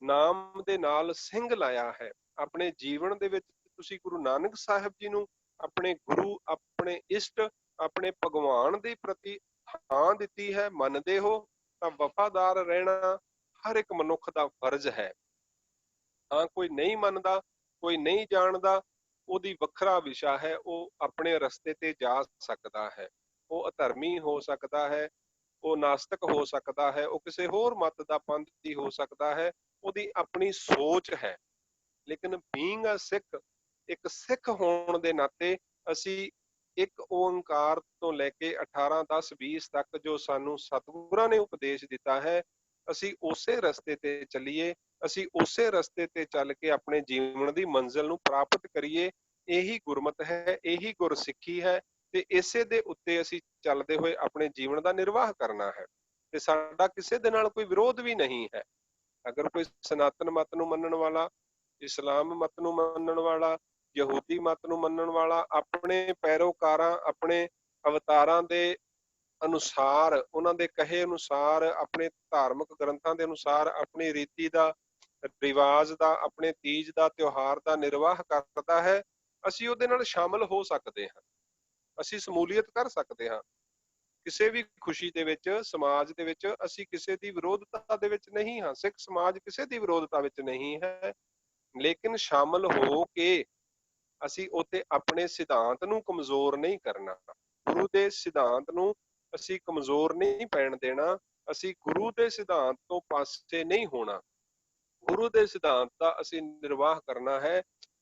ਨਾਮ ਦੇ ਨਾਲ ਸਿੰਘ ਲਾਇਆ ਹੈ, ਆਪਣੇ ਜੀਵਨ ਦੇ ਵਿੱਚ ਤੁਸੀਂ ਗੁਰੂ ਨਾਨਕ ਸਾਹਿਬ ਜੀ ਨੂੰ ਆਪਣੇ ਗੁਰੂ, ਆਪਣੇ ਇਸ਼ਟ, ਆਪਣੇ ਭਗਵਾਨ ਦੇ ਪ੍ਰਤੀ ਹਾਂ ਦਿੱਤੀ ਹੈ, ਮੰਨਦੇ ਹੋ, ਤਾਂ ਵਫਾਦਾਰ ਰਹਿਣਾ ਹਰ ਇੱਕ ਮਨੁੱਖ ਦਾ ਫਰਜ਼ ਹੈ। ਹਾਂ, ਕੋਈ ਨਹੀਂ ਮੰਨਦਾ, ਕੋਈ ਨਹੀਂ ਜਾਣਦਾ, ਉਹਦੀ ਵੱਖਰਾ ਵਿਸ਼ਾ ਹੈ, ਉਹ ਆਪਣੇ ਰਸਤੇ ਤੇ ਜਾ ਸਕਦਾ ਹੈ, ਉਹ ਅਧਰਮੀ ਹੋ ਸਕਦਾ ਹੈ, ਉਹ ਨਾਸਤਿਕ ਹੋ ਸਕਦਾ ਹੈ, ਉਹ ਕਿਸੇ ਹੋਰ ਮਤ ਦਾ ਪੰਥੀ ਹੋ ਸਕਦਾ ਹੈ, ਉਹਦੀ ਆਪਣੀ ਸੋਚ ਹੈ। ਲੇਕਿਨ ਬੀਇੰਗ ਅ ਸਿੱਖ, ਇੱਕ ਸਿੱਖ ਹੋਣ ਦੇ ਨਾਤੇ ਅਸੀਂ ਇੱਕ ਓੰਕਾਰ ਤੋਂ ਲੈ ਕੇ 18, 10, 20 ਤੱਕ ਜੋ ਸਾਨੂੰ ਸਤਿਗੁਰਾਂ ਨੇ ਉਪਦੇਸ਼ ਦਿੱਤਾ ਹੈ, ਅਸੀਂ ਉਸੇ ਰਸਤੇ ਤੇ ਚੱਲੀਏ, ਅਸੀਂ ਉਸੇ ਰਸਤੇ ਤੇ ਚੱਲ ਕੇ ਆਪਣੇ ਜੀਵਨ ਦੀ ਮੰਜ਼ਿਲ ਨੂੰ ਪ੍ਰਾਪਤ ਕਰੀਏ। ਇਹੀ ਗੁਰਮਤ ਹੈ, ਇਹੀ ਗੁਰਸਿੱਖੀ ਹੈ, ਤੇ ਇਸੇ ਦੇ ਉੱਤੇ ਅਸੀਂ ਚੱਲਦੇ ਹੋਏ ਆਪਣੇ ਜੀਵਨ ਦਾ ਨਿਰਵਾਹ ਕਰਨਾ ਹੈ। ਤੇ ਸਾਡਾ ਕਿਸੇ ਦੇ ਨਾਲ ਕੋਈ ਵਿਰੋਧ ਵੀ ਨਹੀਂ ਹੈ। ਅਗਰ ਕੋਈ ਸਨਾਤਨ ਮਤ ਨੂੰ ਮੰਨਣ ਵਾਲਾ, ਇਸਲਾਮ ਮਤ ਨੂੰ ਮੰਨਣ ਵਾਲਾ, ਯਹੂਦੀ ਮਤ ਨੂੰ ਮੰਨਣ ਵਾਲਾ ਆਪਣੇ ਪੈਰੋਕਾਰਾਂ, ਆਪਣੇ ਅਵਤਾਰਾਂ ਦੇ ਅਨੁਸਾਰ, ਉਹਨਾਂ ਦੇ ਕਹੇ ਅਨੁਸਾਰ, ਆਪਣੇ ਧਾਰਮਿਕ ਗ੍ਰੰਥਾਂ ਦੇ ਅਨੁਸਾਰ ਆਪਣੀ ਰੀਤੀ ਦਾ, ਰਿਵਾਜ ਦਾ, ਆਪਣੇ ਤੀਜ ਦਾ, ਤਿਉਹਾਰ ਦਾ ਨਿਰਵਾਹ ਕਰਦਾ ਹੈ, ਅਸੀਂ ਉਹਦੇ ਨਾਲ ਸ਼ਾਮਲ ਹੋ ਸਕਦੇ ਹਾਂ। ਅਸੀਂ ਸਮੂਲੀਅਤ ਕਰ ਸਕਦੇ ਹਾਂ। ਕਿਸੇ ਵੀ ਖੁਸ਼ੀ ਦੇ ਵਿੱਚ, ਸਮਾਜ ਦੇ ਵਿੱਚ ਅਸੀਂ ਕਿਸੇ ਦੀ ਵਿਰੋਧਤਾ ਦੇ ਵਿੱਚ ਨਹੀਂ ਹਾਂ। ਸਿੱਖ ਸਮਾਜ ਕਿਸੇ ਦੀ ਵਿਰੋਧਤਾ ਵਿੱਚ ਨਹੀਂ ਹੈ, ਲੇਕਿਨ ਸ਼ਾਮਲ ਹੋ ਕੇ ਅਸੀਂ ਉੱਥੇ ਆਪਣੇ ਸਿਧਾਂਤ ਨੂੰ ਕਮਜ਼ੋਰ ਨਹੀਂ ਕਰਨਾ। ਗੁਰੂ ਦੇ ਸਿਧਾਂਤ ਨੂੰ ਅਸੀਂ ਕਮਜ਼ੋਰ ਨਹੀਂ ਪੈਣ ਦੇਣਾ। ਅਸੀਂ ਗੁਰੂ ਦੇ ਸਿਧਾਂਤ ਤੋਂ ਪਾਸੇ ਨਹੀਂ ਹੋਣਾ। ਗੁਰੂ ਦੇ ਸਿਧਾਂਤ ਦਾ ਅਸੀਂ ਨਿਰਵਾਹ ਕਰਨਾ ਹੈ।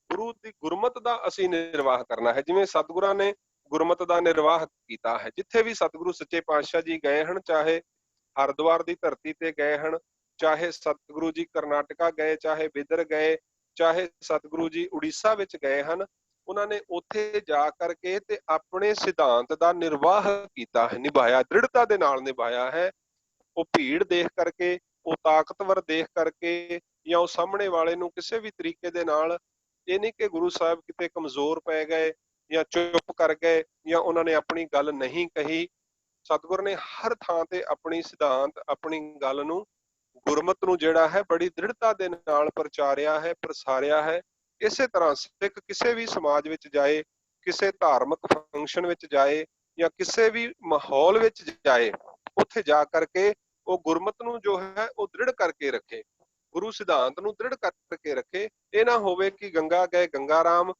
ਗੁਰੂ ਦੀ ਗੁਰਮਤ ਦਾ ਅਸੀਂ ਨਿਰਵਾਹ ਕਰਨਾ ਹੈ। ਜਿਵੇਂ ਸਤਿਗੁਰਾਂ ਨੇ ਗੁਰਮਤ ਦਾ ਨਿਰਵਾਹ ਕੀਤਾ ਹੈ। ਜਿੱਥੇ ਵੀ ਸਤਿਗੁਰੂ ਸੱਚੇ ਪਾਤਸ਼ਾਹ ਜੀ ਗਏ ਹਨ, ਚਾਹੇ ਹਰਿਦੁਆਰ ਦੀ ਧਰਤੀ ਤੇ ਗਏ ਹਨ, ਚਾਹੇ ਸਤਿਗੁਰੂ ਜੀ ਕਰਨਾਟਕਾ ਗਏ, ਚਾਹੇ ਬਿਦਰ ਗਏ, ਚਾਹੇ ਸਤਿਗੁਰੂ ਜੀ ਉੜੀਸਾ ਵਿੱਚ ਗਏ ਹਨ, ਉਹਨਾਂ ਨੇ ਉੱਥੇ ਜਾ ਕਰਕੇ ਤੇ ਆਪਣੇ ਸਿਧਾਂਤ ਦਾ ਨਿਰਵਾਹ ਕੀਤਾ ਹੈ, ਨਿਭਾਇਆ, ਦ੍ਰਿੜਤਾ ਦੇ ਨਾਲ ਨਿਭਾਇਆ ਹੈ। ਉਹ ਭੀੜ ਦੇਖ ਕਰਕੇ, ਉਹ ਤਾਕਤਵਰ ਦੇਖ ਕਰਕੇ, ਜਾਂ ਉਹ ਸਾਹਮਣੇ ਵਾਲੇ ਨੂੰ ਕਿਸੇ ਵੀ ਤਰੀਕੇ ਦੇ ਨਾਲ, ਇਹ ਨਹੀਂ ਕਿ ਗੁਰੂ ਸਾਹਿਬ ਕਿਤੇ ਕਮਜ਼ੋਰ ਪੈ ਗਏ ਜਾਂ ਚੁੱਪ ਕਰ ਗਏ ਜਾਂ ਉਹਨਾਂ ਨੇ ਆਪਣੀ ਗੱਲ ਨਹੀਂ ਕਹੀ। ਸਤਿਗੁਰ ਨੇ ਹਰ ਥਾਂ ਤੇ ਆਪਣੀ ਸਿਧਾਂਤ, ਆਪਣੀ ਗੱਲ ਨੂੰ, ਗੁਰਮਤ ਨੂੰ ਜਿਹੜਾ ਹੈ ਬੜੀ ਦ੍ਰਿੜਤਾ ਦੇ ਨਾਲ ਪ੍ਰਚਾਰਿਆ ਹੈ, ਪ੍ਰਸਾਰਿਆ ਹੈ। ਇਸੇ ਤਰ੍ਹਾਂ ਸਿੱਖ ਕਿਸੇ ਵੀ ਸਮਾਜ ਵਿੱਚ ਜਾਏ, ਕਿਸੇ ਧਾਰਮਿਕ ਫੰਕਸ਼ਨ ਵਿੱਚ ਜਾਏ ਜਾਂ ਕਿਸੇ ਵੀ ਮਾਹੌਲ ਵਿੱਚ ਜਾਏ, ਉੱਥੇ ਜਾ ਕਰਕੇ ਉਹ ਗੁਰਮਤ ਨੂੰ ਜੋ ਹੈ ਉਹ ਦ੍ਰਿੜ ਕਰਕੇ ਰੱਖੇ, ਗੁਰੂ ਸਿਧਾਂਤ ਨੂੰ ਦ੍ਰਿੜ ਕਰਕੇ ਰੱਖੇ। ਇਹ ਨਾ ਹੋਵੇ ਕਿ ਗੰਗਾ ਗਏ ਗੰਗਾ ਰਾਮ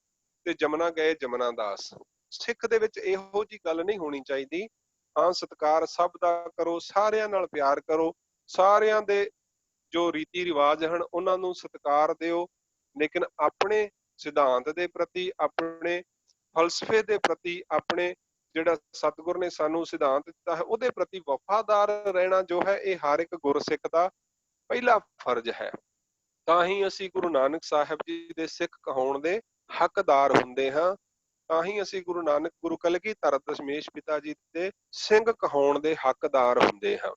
ਤੇ ਜਮਨਾ ਗਏ ਜਮਨਾ ਦਾਸ। ਸਿੱਖ ਦੇ ਵਿੱਚ ਇਹੋ ਜੀ ਗੱਲ ਨਹੀਂ ਹੋਣੀ ਚਾਹੀਦੀ। ਹਾਂ, ਸਤਿਕਾਰ ਸਭ ਦਾ ਕਰੋ, ਸਾਰਿਆਂ ਨਾਲ ਪਿਆਰ ਕਰੋ, ਸਾਰਿਆਂ ਦੇ ਜੋ ਰੀਤੀ ਰਿਵਾਜ ਹਨ ਉਹਨਾਂ ਨੂੰ ਸਤਿਕਾਰ ਦਿਓ, ਲੇਕਿਨ ਆਪਣੇ ਸਿਧਾਂਤ ਦੇ ਪ੍ਰਤੀ, ਆਪਣੇ ਫਲਸਫੇ ਦੇ ਪ੍ਰਤੀ, ਆਪਣੇ ਜਿਹੜਾ ਸਤਿਗੁਰ ਨੇ ਸਾਨੂੰ ਸਿਧਾਂਤ ਦਿੱਤਾ ਹੈ ਉਹਦੇ ਪ੍ਰਤੀ ਵਫਾਦਾਰ ਰਹਿਣਾ ਜੋ ਹੈ, ਇਹ ਹਰ ਇੱਕ ਗੁਰਸਿੱਖ ਦਾ ਪਹਿਲਾ ਫਰਜ਼ ਹੈ। ਤਾਂ ਹੀ ਅਸੀਂ ਗੁਰੂ ਨਾਨਕ ਸਾਹਿਬ ਜੀ ਦੇ ਸਿੱਖ ਕਹਾਉਣ ਦੇ ਹੱਕਦਾਰ ਹੁੰਦੇ ਹਾਂ। ਤਾਂ ਹੀ ਅਸੀਂ ਗੁਰੂ ਨਾਨਕ, ਗੁਰੂ ਕਲਗੀਧਰ ਦਸ਼ਮੇਸ਼ ਪਿਤਾ ਜੀ ਦੇ ਸਿੰਘ ਕਹਾਉਣ ਦੇ ਹੱਕਦਾਰ ਹੁੰਦੇ ਹਾਂ।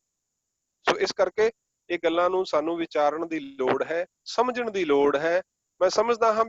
ਸੋ ਇਸ ਕਰਕੇ ਇਹ ਗੱਲਾਂ ਨੂੰ ਸਾਨੂੰ ਵਿਚਾਰਨ ਦੀ ਲੋੜ ਹੈ, ਸਮਝਣ ਦੀ ਲੋੜ ਹੈ। ਮੈਂ ਸਮਝਦਾ ਹਾਂ